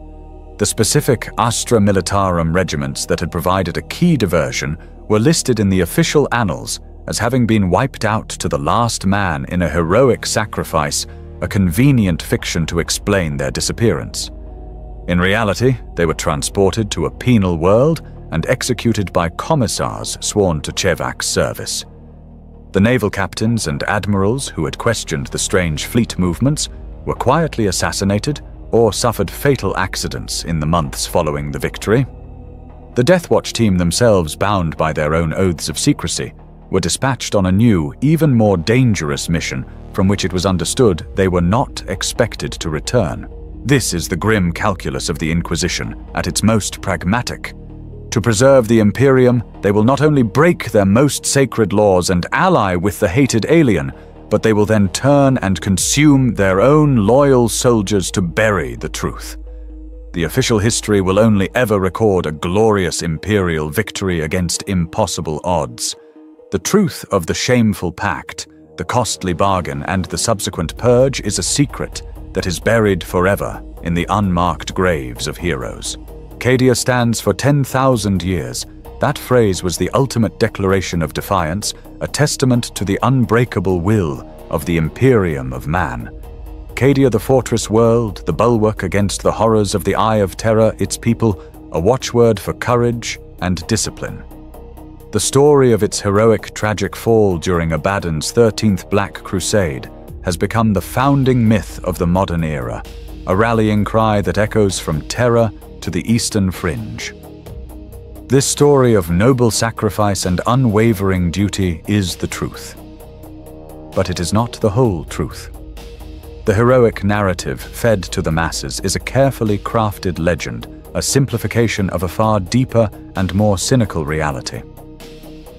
The specific Astra Militarum regiments that had provided a key diversion were listed in the official annals as having been wiped out to the last man in a heroic sacrifice, a convenient fiction to explain their disappearance. In reality, they were transported to a penal world and executed by commissars sworn to Chevak's service. The naval captains and admirals who had questioned the strange fleet movements were quietly assassinated or suffered fatal accidents in the months following the victory. The Deathwatch team themselves, bound by their own oaths of secrecy, were dispatched on a new, even more dangerous mission from which it was understood they were not expected to return. This is the grim calculus of the Inquisition at its most pragmatic. To preserve the Imperium, they will not only break their most sacred laws and ally with the hated alien, but they will then turn and consume their own loyal soldiers to bury the truth. The official history will only ever record a glorious Imperial victory against impossible odds. The truth of the shameful pact, the costly bargain, and the subsequent purge is a secret that is buried forever in the unmarked graves of heroes. Cadia stands for 10,000 years. That phrase was the ultimate declaration of defiance, a testament to the unbreakable will of the Imperium of man. Cadia, the fortress world, the bulwark against the horrors of the Eye of Terror, its people, a watchword for courage and discipline. The story of its heroic, tragic fall during Abaddon's 13th Black Crusade has become the founding myth of the modern era, a rallying cry that echoes from Terra to the Eastern Fringe. This story of noble sacrifice and unwavering duty is the truth. But it is not the whole truth. The heroic narrative fed to the masses is a carefully crafted legend, a simplification of a far deeper and more cynical reality.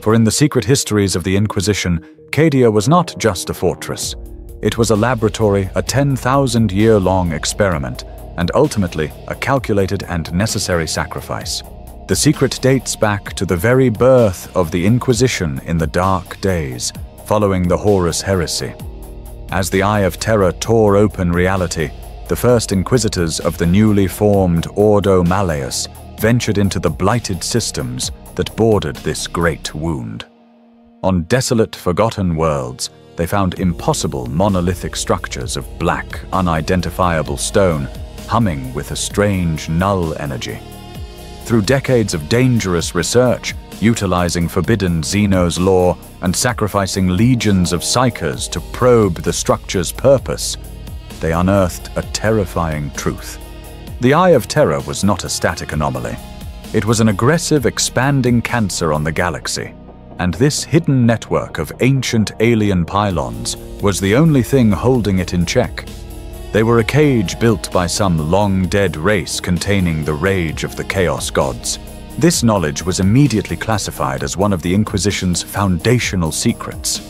For in the secret histories of the Inquisition, Cadia was not just a fortress. It was a laboratory, a 10,000-year-long experiment, and ultimately a calculated and necessary sacrifice. The secret dates back to the very birth of the Inquisition in the dark days, following the Horus Heresy. As the Eye of Terror tore open reality, the first inquisitors of the newly formed Ordo Malleus ventured into the blighted systems that bordered this great wound. On desolate, forgotten worlds, they found impossible monolithic structures of black, unidentifiable stone, humming with a strange null energy. Through decades of dangerous research, utilizing forbidden Xenos lore and sacrificing legions of psychers to probe the structure's purpose, they unearthed a terrifying truth. The Eye of Terror was not a static anomaly. It was an aggressive, expanding cancer on the galaxy. and this hidden network of ancient alien pylons was the only thing holding it in check. They were a cage built by some long-dead race containing the rage of the Chaos Gods. This knowledge was immediately classified as one of the Inquisition's foundational secrets.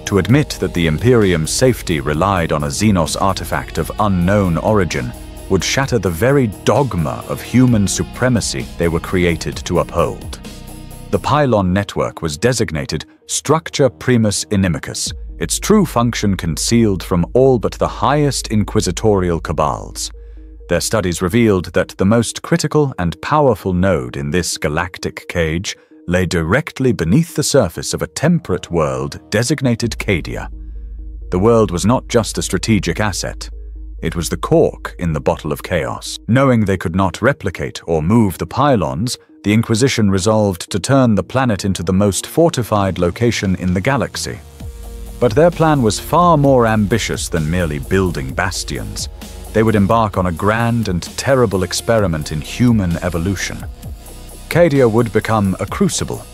To admit that the Imperium's safety relied on a Xenos artifact of unknown origin would shatter the very dogma of human supremacy they were created to uphold. The pylon network was designated Structure Primus Inimicus, its true function concealed from all but the highest inquisitorial cabals. Their studies revealed that the most critical and powerful node in this galactic cage lay directly beneath the surface of a temperate world designated Cadia. The world was not just a strategic asset. It was the cork in the bottle of chaos. Knowing they could not replicate or move the pylons, the Inquisition resolved to turn the planet into the most fortified location in the galaxy. But their plan was far more ambitious than merely building bastions. They would embark on a grand and terrible experiment in human evolution. Cadia would become a crucible.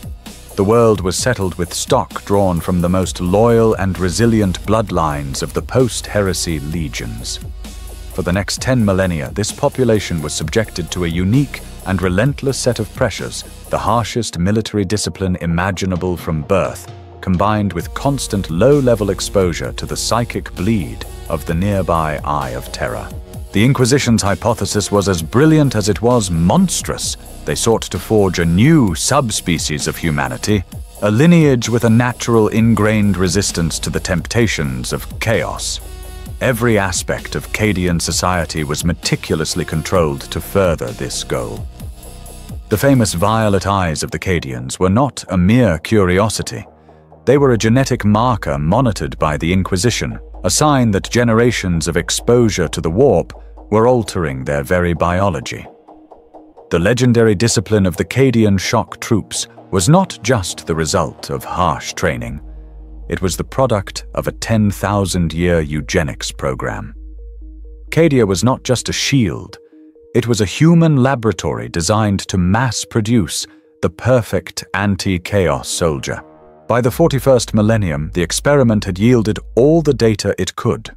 The world was settled with stock drawn from the most loyal and resilient bloodlines of the post-heresy legions. For the next 10 millennia, this population was subjected to a unique and relentless set of pressures, the harshest military discipline imaginable from birth, combined with constant low-level exposure to the psychic bleed of the nearby Eye of Terror. The Inquisition's hypothesis was as brilliant as it was monstrous. They sought to forge a new subspecies of humanity, a lineage with a natural ingrained resistance to the temptations of chaos. Every aspect of Cadian society was meticulously controlled to further this goal. The famous violet eyes of the Cadians were not a mere curiosity. They were a genetic marker monitored by the Inquisition, a sign that generations of exposure to the warp were altering their very biology. The legendary discipline of the Cadian shock troops was not just the result of harsh training. It was the product of a 10,000-year eugenics program. Cadia was not just a shield. It was a human laboratory designed to mass-produce the perfect anti-chaos soldier. By the 41st millennium, the experiment had yielded all the data it could.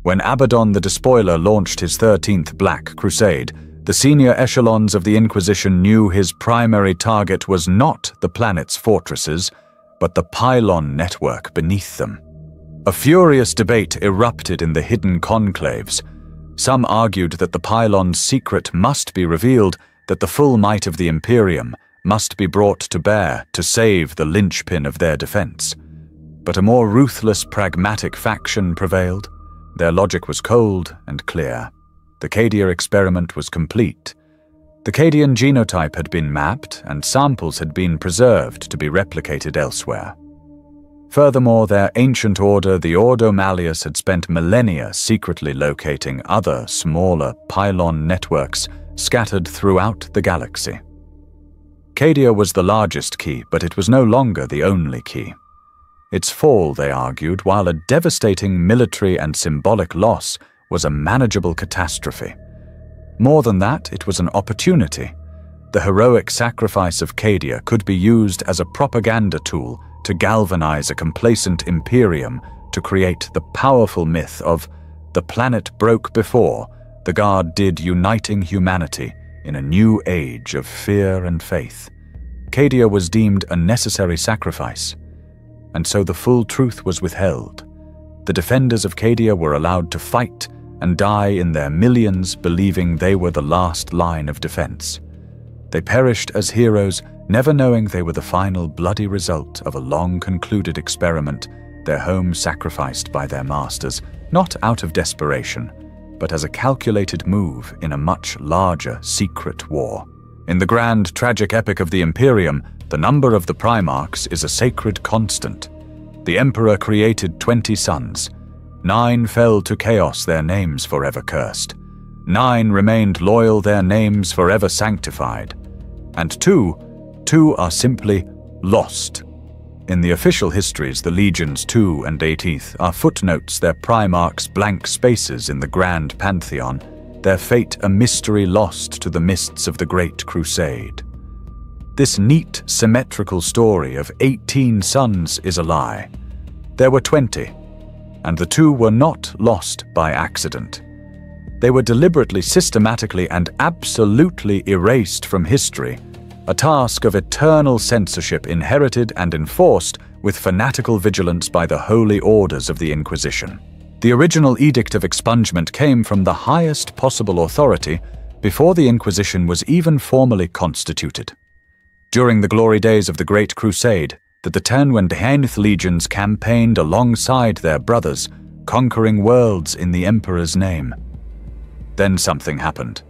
When Abaddon the Despoiler launched his 13th Black Crusade, the senior echelons of the Inquisition knew his primary target was not the planet's fortresses, but the pylon network beneath them. A furious debate erupted in the hidden conclaves. Some argued that the pylon's secret must be revealed, that the full might of the Imperium must be brought to bear to save the linchpin of their defense. But a more ruthless, pragmatic faction prevailed. Their logic was cold and clear. The Cadia experiment was complete. The Cadian genotype had been mapped, and samples had been preserved to be replicated elsewhere. Furthermore, their ancient order, the Ordo Malleus, had spent millennia secretly locating other, smaller pylon networks scattered throughout the galaxy. Cadia was the largest key, but it was no longer the only key. Its fall, they argued, while a devastating military and symbolic loss, was a manageable catastrophe. More than that, it was an opportunity. The heroic sacrifice of Cadia could be used as a propaganda tool to galvanize a complacent Imperium to create the powerful myth of the planet broke before, the God did uniting humanity in a new age of fear and faith. Cadia was deemed a necessary sacrifice, and so the full truth was withheld. The defenders of Cadia were allowed to fight and die in their millions, believing they were the last line of defense. They perished as heroes, never knowing they were the final bloody result of a long-concluded experiment, their home sacrificed by their masters, not out of desperation, but as a calculated move in a much larger secret war. In the grand tragic epic of the Imperium, the number of the Primarchs is a sacred constant. The Emperor created 20 sons. 9 fell to chaos, their names forever cursed. 9 remained loyal, their names forever sanctified. And 2 are simply lost. In the official histories, the Legions 2 and 18th are footnotes, their Primarchs blank spaces in the grand pantheon, their fate a mystery lost to the mists of the Great Crusade. This neat, symmetrical story of 18 sons is a lie. There were 20, and the 2 were not lost by accident. They were deliberately, systematically, and absolutely erased from history, a task of eternal censorship inherited and enforced with fanatical vigilance by the holy orders of the Inquisition. The original edict of expungement came from the highest possible authority before the Inquisition was even formally constituted. During the glory days of the Great Crusade, the 10th and 10th legions campaigned alongside their brothers, conquering worlds in the Emperor's name. Then something happened.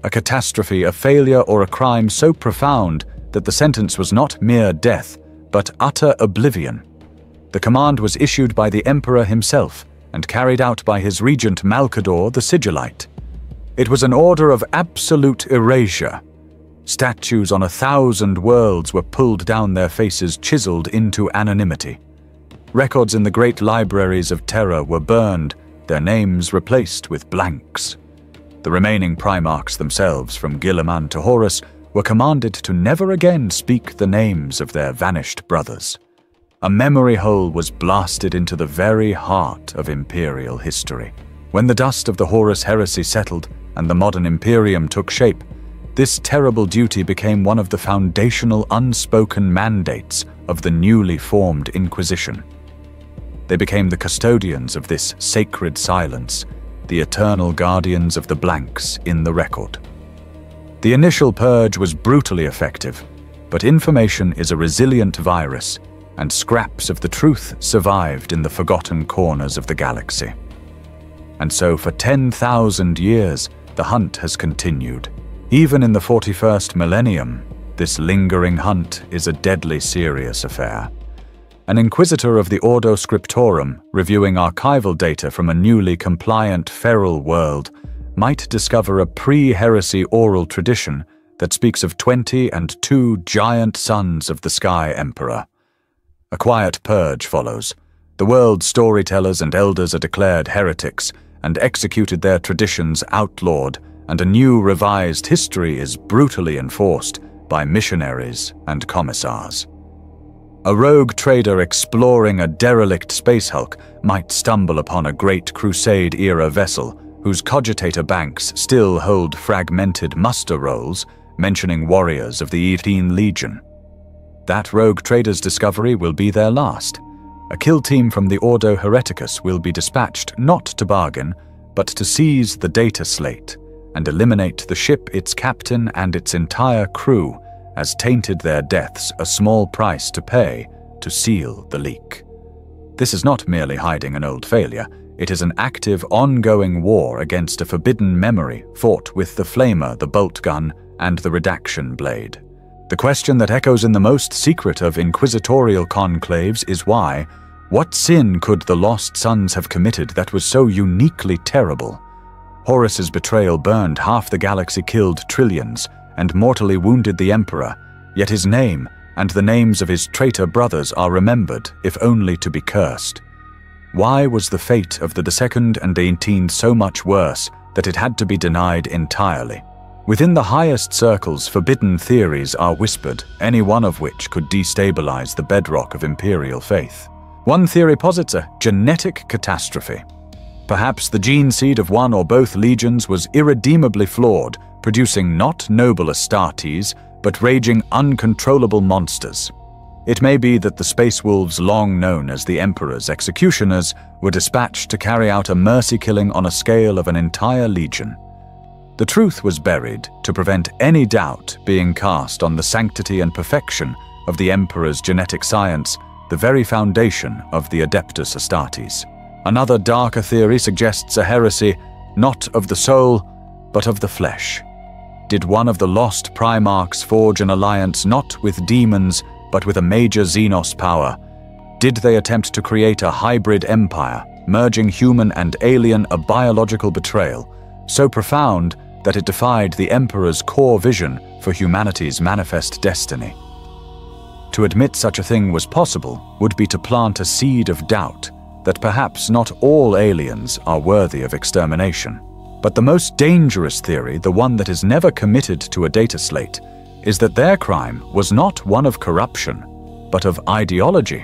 A catastrophe, a failure, or a crime so profound that the sentence was not mere death, but utter oblivion. The command was issued by the Emperor himself and carried out by his regent Malcador the Sigillite. It was an order of absolute erasure. Statues on 1,000 worlds were pulled down, their faces chiseled into anonymity. Records in the great libraries of Terra were burned, their names replaced with blanks. The remaining Primarchs themselves, from Guilliman to Horus, were commanded to never again speak the names of their vanished brothers. A memory hole was blasted into the very heart of Imperial history. When the dust of the Horus heresy settled and the modern Imperium took shape, this terrible duty became one of the foundational unspoken mandates of the newly formed Inquisition. They became the custodians of this sacred silence, the eternal guardians of the blanks in the record. The initial purge was brutally effective, but information is a resilient virus, and scraps of the truth survived in the forgotten corners of the galaxy. And so for 10,000 years, the hunt has continued. Even in the 41st millennium, this lingering hunt is a deadly serious affair. An inquisitor of the Ordo Scriptorum, reviewing archival data from a newly compliant feral world, might discover a pre-heresy oral tradition that speaks of 22 giant sons of the Sky Emperor. A quiet purge follows. The world's storytellers and elders are declared heretics and executed, their traditions outlawed, and a new revised history is brutally enforced by missionaries and commissars. A rogue trader exploring a derelict space hulk might stumble upon a Great Crusade-era vessel whose cogitator banks still hold fragmented muster rolls mentioning warriors of the 18th Legion. That rogue trader's discovery will be their last. A kill team from the Ordo Hereticus will be dispatched not to bargain, but to seize the data slate and eliminate the ship, its captain, and its entire crew, as tainted their deaths a small price to pay to seal the leak. This is not merely hiding an old failure, it is an active, ongoing war against a forbidden memory fought with the flamer, the bolt gun, and the redaction blade. The question that echoes in the most secret of inquisitorial conclaves is why. What sin could the lost sons have committed that was so uniquely terrible? Horus's betrayal burned half the galaxy, killed trillions, and mortally wounded the Emperor, yet his name and the names of his traitor brothers are remembered, if only to be cursed. Why was the fate of the 2nd and 18th so much worse that it had to be denied entirely? Within the highest circles, forbidden theories are whispered, any one of which could destabilize the bedrock of Imperial faith. One theory posits a genetic catastrophe. Perhaps the gene seed of one or both legions was irredeemably flawed, producing not noble Astartes, but raging, uncontrollable monsters. It may be that the space wolves, long known as the Emperor's executioners, were dispatched to carry out a mercy killing on a scale of an entire legion. The truth was buried to prevent any doubt being cast on the sanctity and perfection of the Emperor's genetic science, the very foundation of the Adeptus Astartes. Another darker theory suggests a heresy not of the soul, but of the flesh. Did one of the lost Primarchs forge an alliance not with demons, but with a major Xenos power? Did they attempt to create a hybrid empire, merging human and alien, a biological betrayal, so profound that it defied the Emperor's core vision for humanity's manifest destiny? To admit such a thing was possible would be to plant a seed of doubt that perhaps not all aliens are worthy of extermination. But the most dangerous theory, the one that is never committed to a data slate, is that their crime was not one of corruption, but of ideology.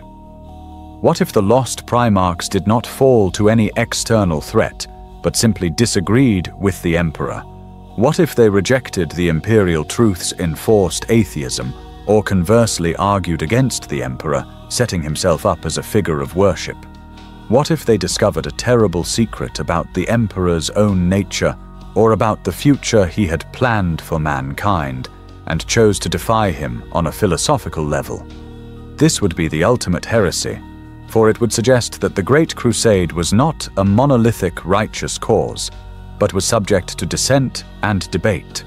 What if the lost Primarchs did not fall to any external threat, but simply disagreed with the Emperor? What if they rejected the imperial truth's enforced atheism, or conversely argued against the Emperor, setting himself up as a figure of worship? What if they discovered a terrible secret about the Emperor's own nature, or about the future he had planned for mankind, and chose to defy him on a philosophical level? This would be the ultimate heresy, for it would suggest that the Great Crusade was not a monolithic righteous cause, but was subject to dissent and debate.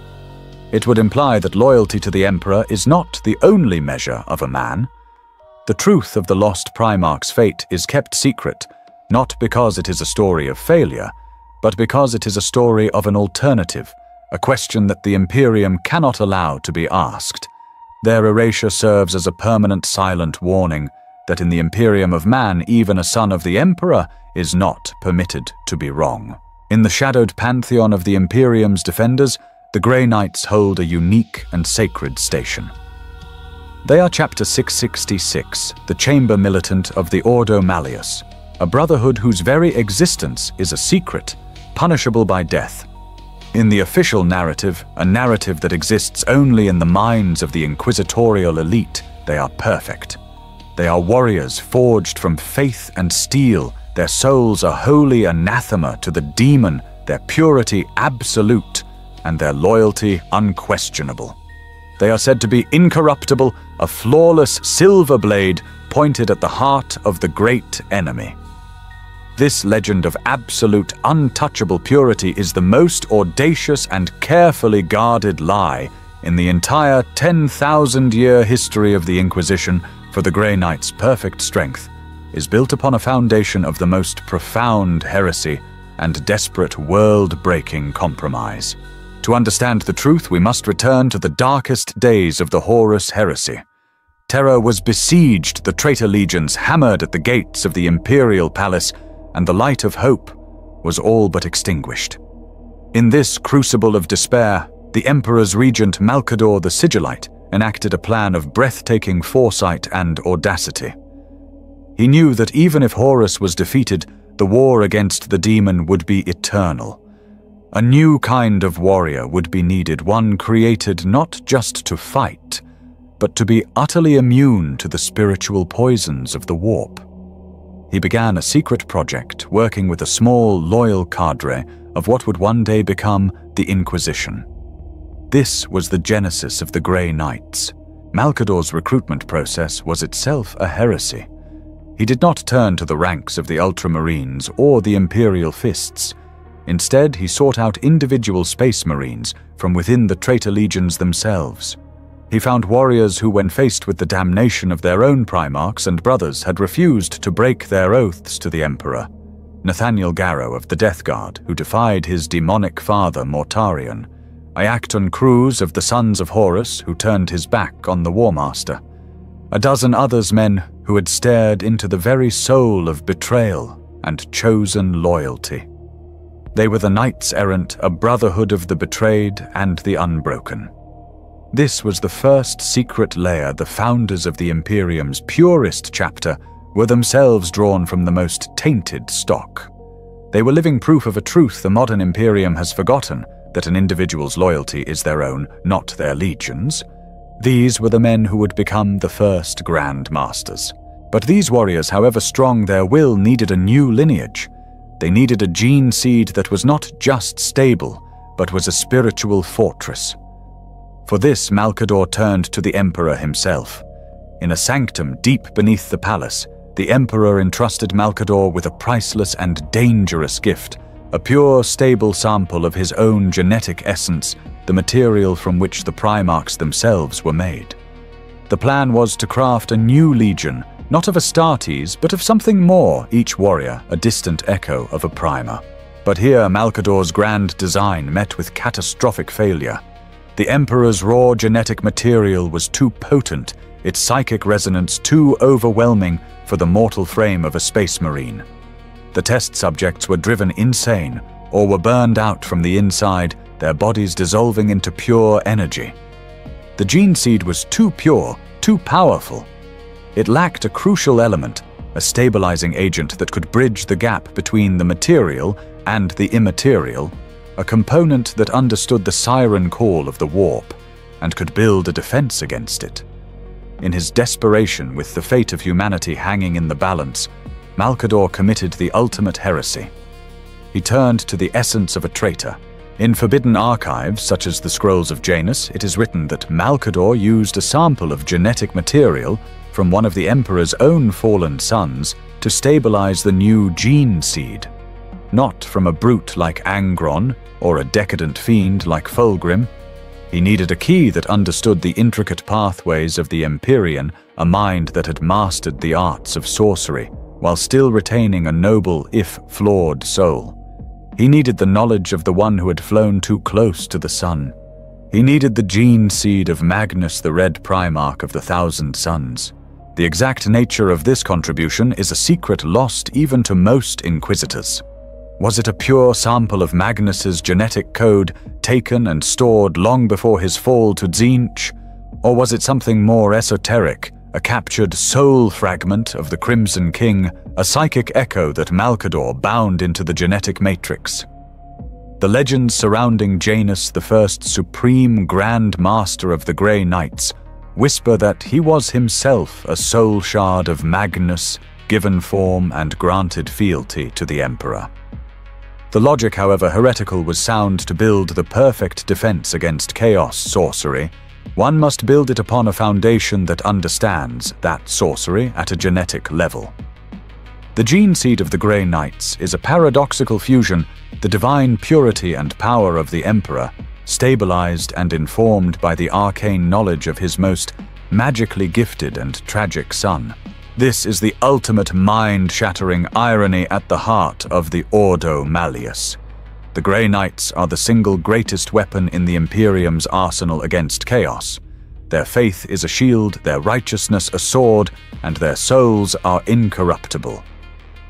It would imply that loyalty to the Emperor is not the only measure of a man. The truth of the lost Primarch's fate is kept secret, not because it is a story of failure, but because it is a story of an alternative, a question that the Imperium cannot allow to be asked. Their erasure serves as a permanent silent warning that in the Imperium of man, even a son of the Emperor is not permitted to be wrong. In the shadowed pantheon of the Imperium's defenders, the Grey Knights hold a unique and sacred station. They are Chapter 666, the Chamber Militant of the Ordo Malleus, a brotherhood whose very existence is a secret, punishable by death. In the official narrative, a narrative that exists only in the minds of the inquisitorial elite, they are perfect. They are warriors forged from faith and steel. Their souls are holy anathema to the demon, their purity absolute, and their loyalty unquestionable. They are said to be incorruptible, a flawless silver blade pointed at the heart of the great enemy. This legend of absolute, untouchable purity is the most audacious and carefully guarded lie in the entire 10,000-year history of the Inquisition, for the Grey Knight's perfect strength is built upon a foundation of the most profound heresy and desperate world-breaking compromise. To understand the truth, we must return to the darkest days of the Horus heresy. Terror was besieged, the traitor legions hammered at the gates of the imperial palace, and the light of hope was all but extinguished. In this crucible of despair, the Emperor's regent Malcador the Sigillite enacted a plan of breathtaking foresight and audacity. He knew that even if Horus was defeated, the war against the demon would be eternal. A new kind of warrior would be needed, one created not just to fight, but to be utterly immune to the spiritual poisons of the warp. He began a secret project, working with a small, loyal cadre of what would one day become the Inquisition. This was the genesis of the Grey Knights. Malcador's recruitment process was itself a heresy. He did not turn to the ranks of the Ultramarines or the Imperial Fists. Instead, he sought out individual Space Marines from within the traitor legions themselves. He found warriors who, when faced with the damnation of their own Primarchs and brothers, had refused to break their oaths to the Emperor. Nathaniel Garrow of the Death Guard, who defied his demonic father Mortarion. Iacton Cruz of the Sons of Horus, who turned his back on the War Master. A dozen others, men who had stared into the very soul of betrayal and chosen loyalty. They were the Knights Errant, a brotherhood of the betrayed and the unbroken. This was the first secret layer. The founders of the Imperium's purest chapter were themselves drawn from the most tainted stock. They were living proof of a truth the modern Imperium has forgotten, that an individual's loyalty is their own, not their legion's. These were the men who would become the first Grand Masters. But these warriors, however strong their will, needed a new lineage. They needed a gene seed that was not just stable, but was a spiritual fortress. For this, Malcador turned to the Emperor himself. In a sanctum deep beneath the palace, the Emperor entrusted Malcador with a priceless and dangerous gift, a pure, stable sample of his own genetic essence, the material from which the Primarchs themselves were made. The plan was to craft a new legion, not of Astartes, but of something more, each warrior a distant echo of a Primer. But here Malcador's grand design met with catastrophic failure. The Emperor's raw genetic material was too potent, its psychic resonance too overwhelming for the mortal frame of a Space Marine. The test subjects were driven insane or were burned out from the inside, their bodies dissolving into pure energy. The gene seed was too pure, too powerful. It lacked a crucial element, a stabilizing agent that could bridge the gap between the material and the immaterial, a component that understood the siren call of the warp and could build a defense against it. In his desperation, with the fate of humanity hanging in the balance, Malcador committed the ultimate heresy. He turned to the essence of a traitor. In forbidden archives, such as the Scrolls of Janus, it is written that Malcador used a sample of genetic material from one of the Emperor's own fallen sons to stabilize the new gene seed. Not from a brute like Angron or a decadent fiend like Fulgrim. He needed a key that understood the intricate pathways of the Imperium, a mind that had mastered the arts of sorcery, while still retaining a noble, if flawed, soul. He needed the knowledge of the one who had flown too close to the sun. He needed the gene seed of Magnus, the Red Primarch of the Thousand Suns. The exact nature of this contribution is a secret lost even to most Inquisitors. Was it a pure sample of Magnus's genetic code, taken and stored long before his fall to Tzeentch? Or was it something more esoteric, a captured soul fragment of the Crimson King, a psychic echo that Malcador bound into the genetic matrix? The legends surrounding Janus, the first supreme Grand Master of the Grey Knights, whisper that he was himself a soul shard of Magnus, given form and granted fealty to the Emperor. The logic, however heretical, was sound. To build the perfect defense against chaos sorcery, one must build it upon a foundation that understands that sorcery at a genetic level. The gene seed of the Grey Knights is a paradoxical fusion, the divine purity and power of the Emperor, stabilized and informed by the arcane knowledge of his most magically gifted and tragic son. This is the ultimate mind-shattering irony at the heart of the Ordo Malleus. The Grey Knights are the single greatest weapon in the Imperium's arsenal against chaos. Their faith is a shield, their righteousness a sword, and their souls are incorruptible.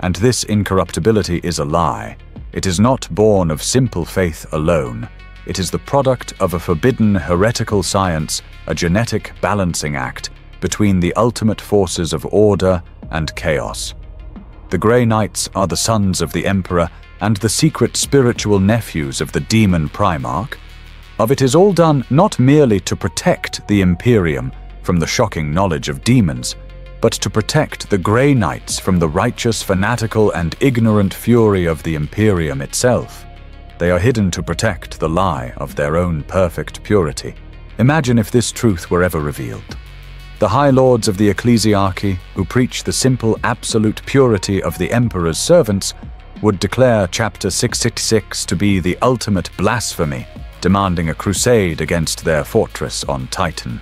And this incorruptibility is a lie. It is not born of simple faith alone. It is the product of a forbidden heretical science, a genetic balancing act between the ultimate forces of order and chaos. The Grey Knights are the sons of the Emperor and the secret spiritual nephews of the demon Primarch. Of it is all done not merely to protect the Imperium from the shocking knowledge of demons, but to protect the Grey Knights from the righteous, fanatical, and ignorant fury of the Imperium itself. They are hidden to protect the lie of their own perfect purity. Imagine if this truth were ever revealed. The High Lords of the Ecclesiarchy, who preach the simple, absolute purity of the Emperor's servants, would declare Chapter 666 to be the ultimate blasphemy, demanding a crusade against their fortress on Titan.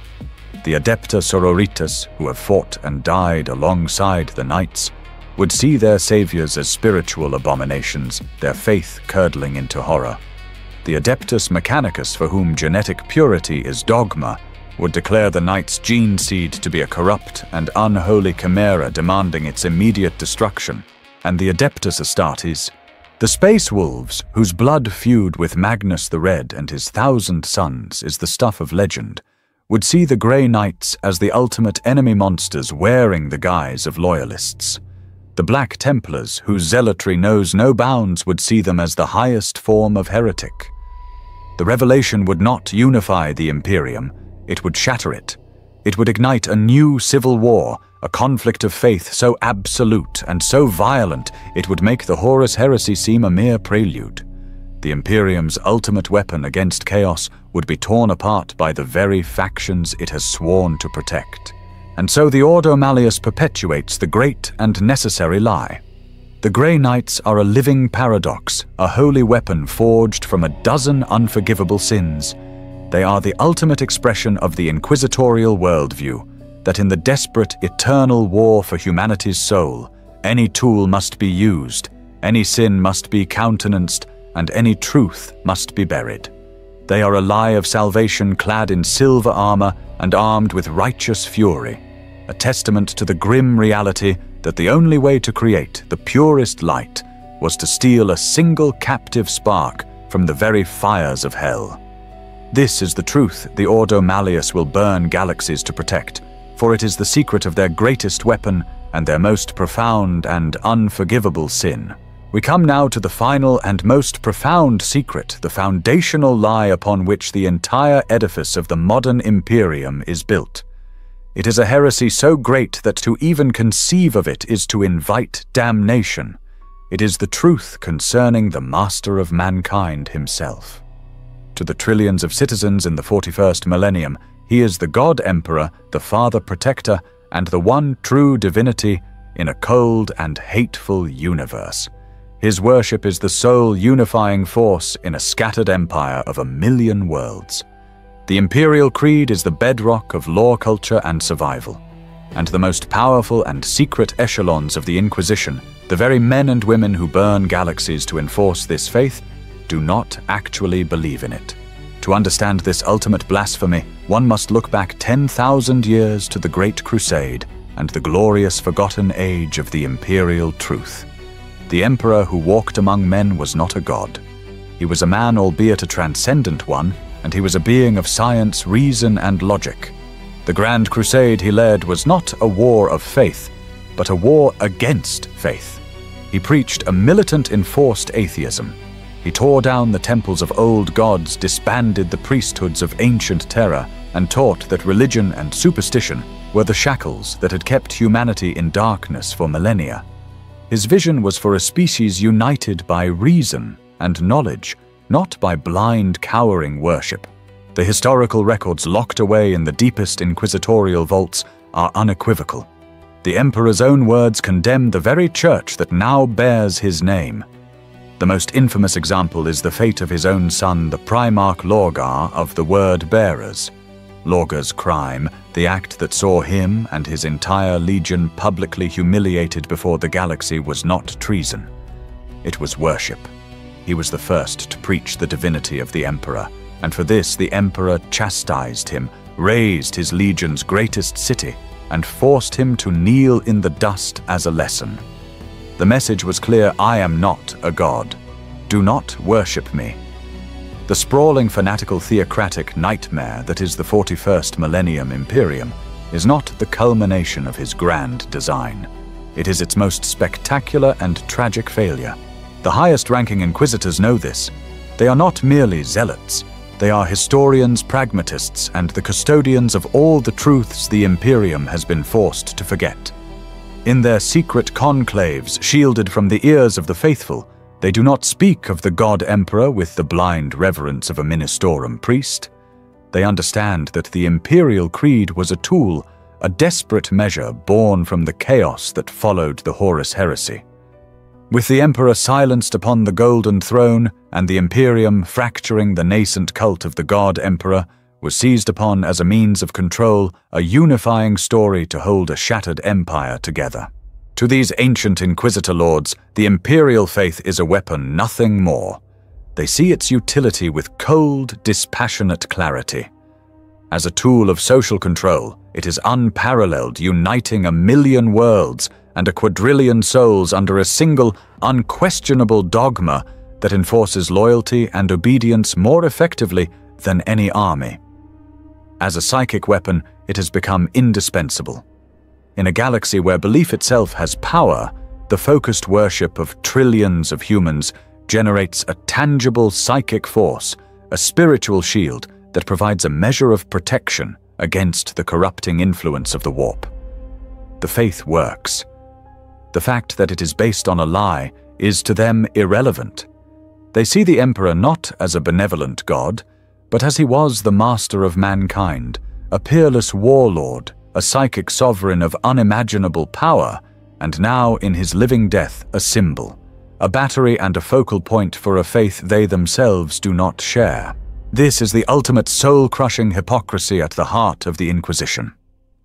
The Adepta Sororitas, who have fought and died alongside the Knights, would see their saviors as spiritual abominations, their faith curdling into horror. The Adeptus Mechanicus, for whom genetic purity is dogma, would declare the Knight's gene seed to be a corrupt and unholy chimera demanding its immediate destruction. And the Adeptus Astartes, the Space Wolves, whose blood feud with Magnus the Red and his 1,000 sons is the stuff of legend, would see the Grey Knights as the ultimate enemy monsters wearing the guise of loyalists. The Black Templars, whose zealotry knows no bounds, would see them as the highest form of heretic. The revelation would not unify the Imperium, it would shatter it. It would ignite a new civil war, a conflict of faith so absolute and so violent it would make the Horus Heresy seem a mere prelude. The Imperium's ultimate weapon against chaos would be torn apart by the very factions it has sworn to protect. And so the Ordo Malleus perpetuates the great and necessary lie. The Grey Knights are a living paradox, a holy weapon forged from a dozen unforgivable sins. They are the ultimate expression of the inquisitorial worldview, that in the desperate, eternal war for humanity's soul, any tool must be used, any sin must be countenanced, and any truth must be buried. They are a lie of salvation clad in silver armor and armed with righteous fury, a testament to the grim reality that the only way to create the purest light was to steal a single captive spark from the very fires of hell. This is the truth the Ordo Malleus will burn galaxies to protect, for it is the secret of their greatest weapon and their most profound and unforgivable sin. We come now to the final and most profound secret, the foundational lie upon which the entire edifice of the modern Imperium is built. It is a heresy so great that to even conceive of it is to invite damnation. It is the truth concerning the master of mankind himself. To the trillions of citizens in the 41st millennium, he is the God Emperor, the Father Protector, and the one true divinity in a cold and hateful universe. His worship is the sole unifying force in a scattered empire of 1,000,000 worlds. The Imperial Creed is the bedrock of law culture and survival. And the most powerful and secret echelons of the Inquisition, the very men and women who burn galaxies to enforce this faith, do not actually believe in it. To understand this ultimate blasphemy, one must look back 10,000 years to the Great Crusade and the glorious forgotten age of the imperial truth. The emperor who walked among men was not a god. He was a man, albeit a transcendent one, and he was a being of science, reason, and logic. The Grand Crusade he led was not a war of faith, but a war against faith. He preached a militant enforced atheism. He tore down the temples of old gods, disbanded the priesthoods of ancient terror, and taught that religion and superstition were the shackles that had kept humanity in darkness for millennia. His vision was for a species united by reason and knowledge, not by blind, cowering worship. The historical records locked away in the deepest inquisitorial vaults are unequivocal. The emperor's own words condemn the very church that now bears his name. The most infamous example is the fate of his own son, the Primarch Lorgar of the Word Bearers. Lorgar's crime, the act that saw him and his entire legion publicly humiliated before the galaxy, was not treason. It was worship. He was the first to preach the divinity of the emperor, and for this the emperor chastised him, razed his legion's greatest city, and forced him to kneel in the dust as a lesson. The message was clear: I am not a god. Do not worship me. The sprawling, fanatical, theocratic nightmare that is the 41st millennium Imperium is not the culmination of his grand design. It is its most spectacular and tragic failure. The highest-ranking inquisitors know this. They are not merely zealots. They are historians, pragmatists, and the custodians of all the truths the Imperium has been forced to forget. In their secret conclaves, shielded from the ears of the faithful, they do not speak of the God Emperor with the blind reverence of a ministorum priest. They understand that the Imperial Creed was a tool, a desperate measure born from the chaos that followed the Horus heresy. With the Emperor silenced upon the Golden Throne and the Imperium fracturing the nascent cult of the God Emperor, was seized upon as a means of control, a unifying story to hold a shattered empire together. To these ancient Inquisitor lords, the imperial faith is a weapon, nothing more. They see its utility with cold, dispassionate clarity. As a tool of social control, it is unparalleled, uniting 1,000,000 worlds and a quadrillion souls under a single, unquestionable dogma that enforces loyalty and obedience more effectively than any army. As a psychic weapon, it has become indispensable. In a galaxy where belief itself has power, the focused worship of trillions of humans generates a tangible psychic force, a spiritual shield that provides a measure of protection against the corrupting influence of the warp. The faith works. The fact that it is based on a lie is to them irrelevant. They see the Emperor not as a benevolent god, but as he was the master of mankind, a peerless warlord, a psychic sovereign of unimaginable power, and now in his living death a symbol, a battery and a focal point for a faith they themselves do not share. This is the ultimate soul-crushing hypocrisy at the heart of the Inquisition.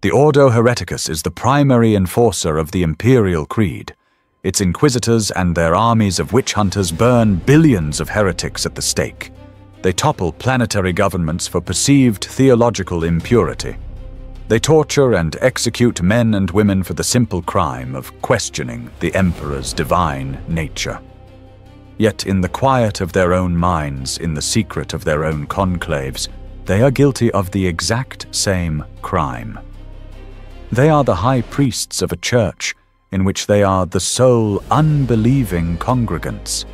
The Ordo Hereticus is the primary enforcer of the Imperial Creed. Its inquisitors and their armies of witch hunters burn billions of heretics at the stake. They topple planetary governments for perceived theological impurity. They torture and execute men and women for the simple crime of questioning the Emperor's divine nature. Yet in the quiet of their own minds, in the secret of their own conclaves, they are guilty of the exact same crime. They are the high priests of a church in which they are the sole unbelieving congregants.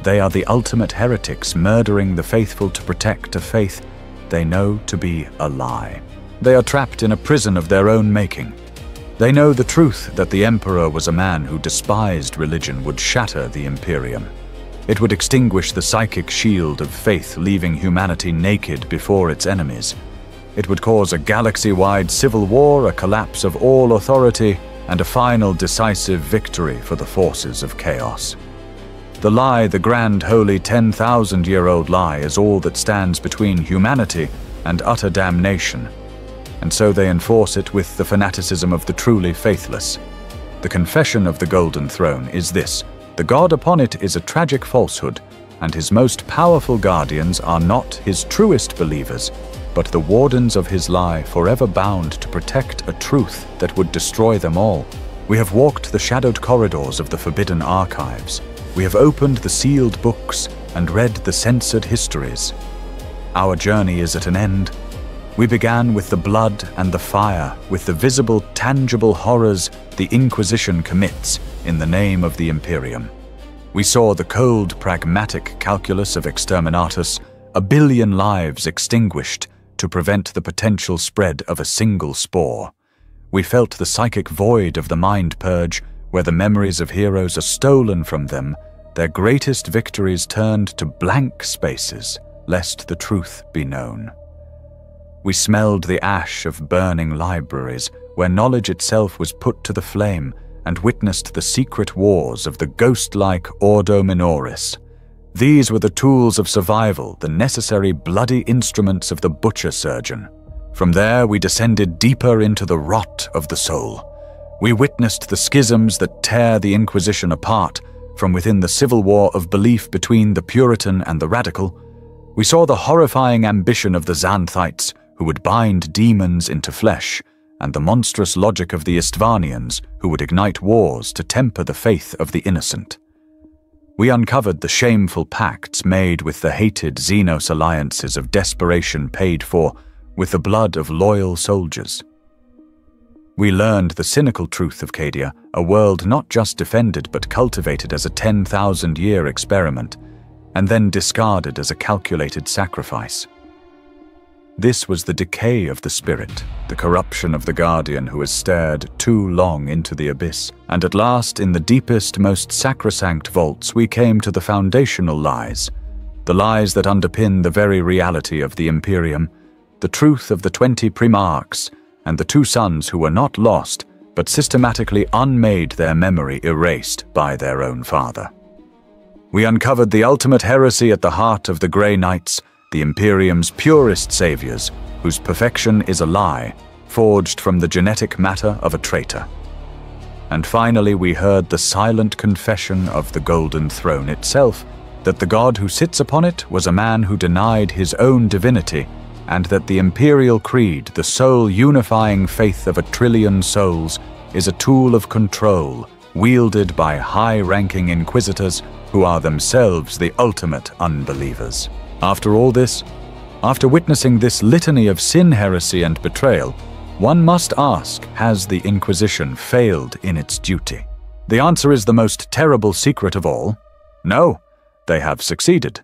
They are the ultimate heretics murdering the faithful to protect a faith they know to be a lie. They are trapped in a prison of their own making. They know the truth that the Emperor was a man who despised religion would shatter the Imperium. It would extinguish the psychic shield of faith, leaving humanity naked before its enemies. It would cause a galaxy-wide civil war, a collapse of all authority, and a final decisive victory for the forces of chaos. The lie, the grand, holy 10,000-year-old lie, is all that stands between humanity and utter damnation, and so they enforce it with the fanaticism of the truly faithless. The confession of the Golden Throne is this: the God upon it is a tragic falsehood, and his most powerful guardians are not his truest believers, but the wardens of his lie, forever bound to protect a truth that would destroy them all. We have walked the shadowed corridors of the forbidden archives. We have opened the sealed books and read the censored histories. Our journey is at an end. We began with the blood and the fire, with the visible, tangible horrors the Inquisition commits in the name of the Imperium. We saw the cold, pragmatic calculus of Exterminatus, a billion lives extinguished to prevent the potential spread of a single spore. We felt the psychic void of the mind purge, where the memories of heroes are stolen from them, their greatest victories turned to blank spaces, lest the truth be known. We smelled the ash of burning libraries, where knowledge itself was put to the flame, and witnessed the secret wars of the ghost-like Ordo Minoris. These were the tools of survival, the necessary bloody instruments of the butcher surgeon. From there we descended deeper into the rot of the soul. We witnessed the schisms that tear the Inquisition apart from within the civil war of belief between the Puritan and the radical. We saw the horrifying ambition of the Xanthites, who would bind demons into flesh, and the monstrous logic of the Istvanians, who would ignite wars to temper the faith of the innocent. We uncovered the shameful pacts made with the hated Xenos alliances of desperation paid for with the blood of loyal soldiers. We learned the cynical truth of Cadia, a world not just defended but cultivated as a 10,000-year experiment, and then discarded as a calculated sacrifice. This was the decay of the spirit, the corruption of the Guardian who has stared too long into the abyss, and at last, in the deepest, most sacrosanct vaults, we came to the foundational lies, the lies that underpin the very reality of the Imperium, the truth of the 20 Primarchs, and the 2 sons who were not lost, but systematically unmade, their memory erased by their own father. We uncovered the ultimate heresy at the heart of the Grey Knights, the Imperium's purest saviors, whose perfection is a lie, forged from the genetic matter of a traitor. And finally we heard the silent confession of the Golden Throne itself, that the god who sits upon it was a man who denied his own divinity, and that the Imperial Creed, the sole unifying faith of 1 trillion souls, is a tool of control, wielded by high-ranking inquisitors who are themselves the ultimate unbelievers. After all this, after witnessing this litany of sin, heresy, and betrayal, one must ask, has the Inquisition failed in its duty? The answer is the most terrible secret of all. No, they have succeeded.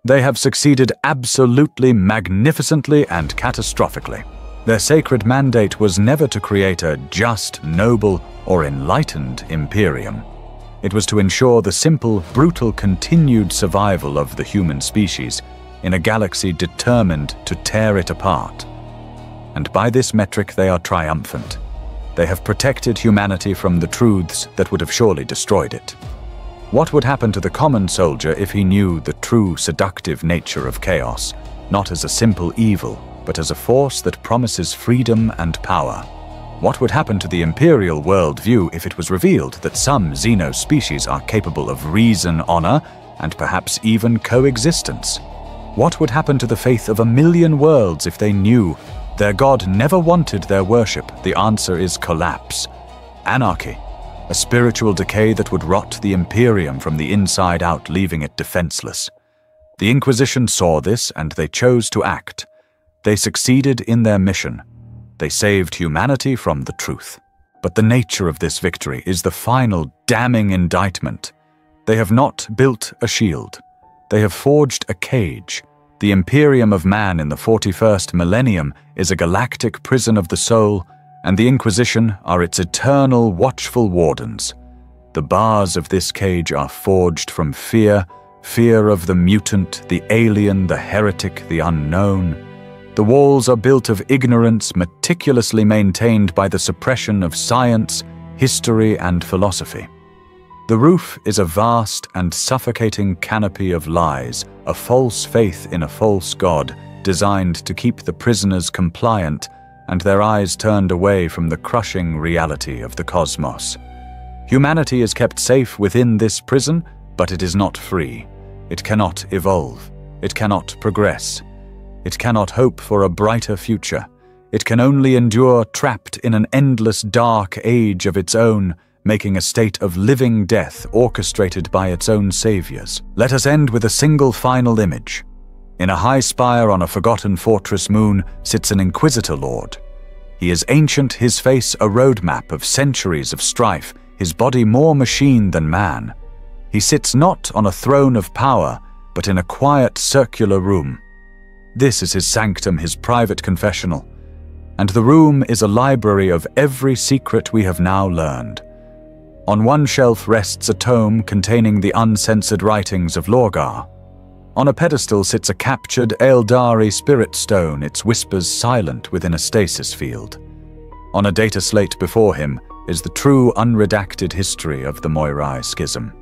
They have succeeded absolutely, magnificently, and catastrophically. Their sacred mandate was never to create a just, noble, or enlightened Imperium. It was to ensure the simple, brutal, continued survival of the human species in a galaxy determined to tear it apart. And by this metric they are triumphant. They have protected humanity from the truths that would have surely destroyed it. What would happen to the common soldier if he knew the true seductive nature of chaos, not as a simple evil, but as a force that promises freedom and power? What would happen to the Imperial worldview if it was revealed that some Xeno species are capable of reason, honor, and perhaps even coexistence? What would happen to the faith of 1 million worlds if they knew their god never wanted their worship? The answer is collapse, anarchy, a spiritual decay that would rot the Imperium from the inside out, leaving it defenseless. The Inquisition saw this, and they chose to act. They succeeded in their mission. They saved humanity from the truth. But the nature of this victory is the final damning indictment. They have not built a shield. They have forged a cage. The Imperium of man in the 41st Millennium is a galactic prison of the soul, and the Inquisition are its eternal watchful wardens. The bars of this cage are forged from fear, fear of the mutant, the alien, the heretic, the unknown. The walls are built of ignorance meticulously maintained by the suppression of science, history, and philosophy. The roof is a vast and suffocating canopy of lies, a false faith in a false god, designed to keep the prisoners compliant and their eyes turned away from the crushing reality of the cosmos. Humanity is kept safe within this prison, but it is not free. It cannot evolve. It cannot progress. It cannot hope for a brighter future. It can only endure trapped in an endless dark age of its own, making a state of living death orchestrated by its own saviors. Let us end with a single final image. In a high spire on a forgotten fortress moon sits an Inquisitor Lord. He is ancient, his face a roadmap of centuries of strife, his body more machine than man. He sits not on a throne of power, but in a quiet circular room. This is his sanctum, his private confessional. And the room is a library of every secret we have now learned. On one shelf rests a tome containing the uncensored writings of Lorgar. On a pedestal sits a captured Eldari spirit stone, its whispers silent within a stasis field. On a data slate before him is the true unredacted history of the Moirai Schism.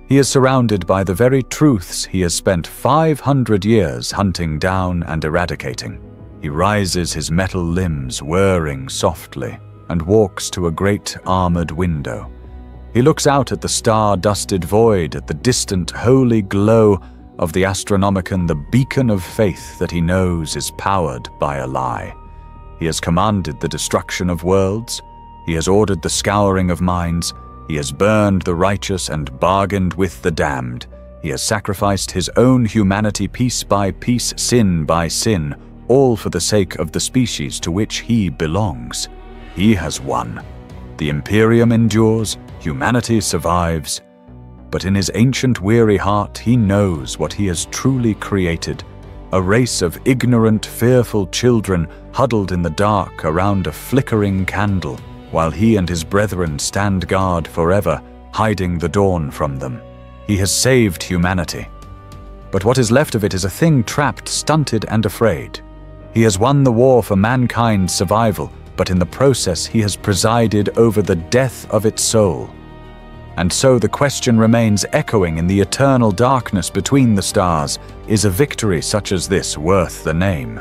He is surrounded by the very truths he has spent 500 years hunting down and eradicating. He rises his metal limbs, whirring softly, and walks to a great armored window. He looks out at the star-dusted void, at the distant holy glow of the Astronomicon, the beacon of faith that he knows is powered by a lie. He has commanded the destruction of worlds. He has ordered the scouring of minds. He has burned the righteous and bargained with the damned. He has sacrificed his own humanity piece by piece, sin by sin, all for the sake of the species to which he belongs. He has won. The Imperium endures, humanity survives. But in his ancient weary heart he knows what he has truly created, a race of ignorant, fearful children huddled in the dark around a flickering candle, while he and his brethren stand guard forever, hiding the dawn from them. He has saved humanity. But what is left of it is a thing trapped, stunted, and afraid. He has won the war for mankind's survival, but in the process he has presided over the death of its soul. And so the question remains echoing in the eternal darkness between the stars, is a victory such as this worth the name?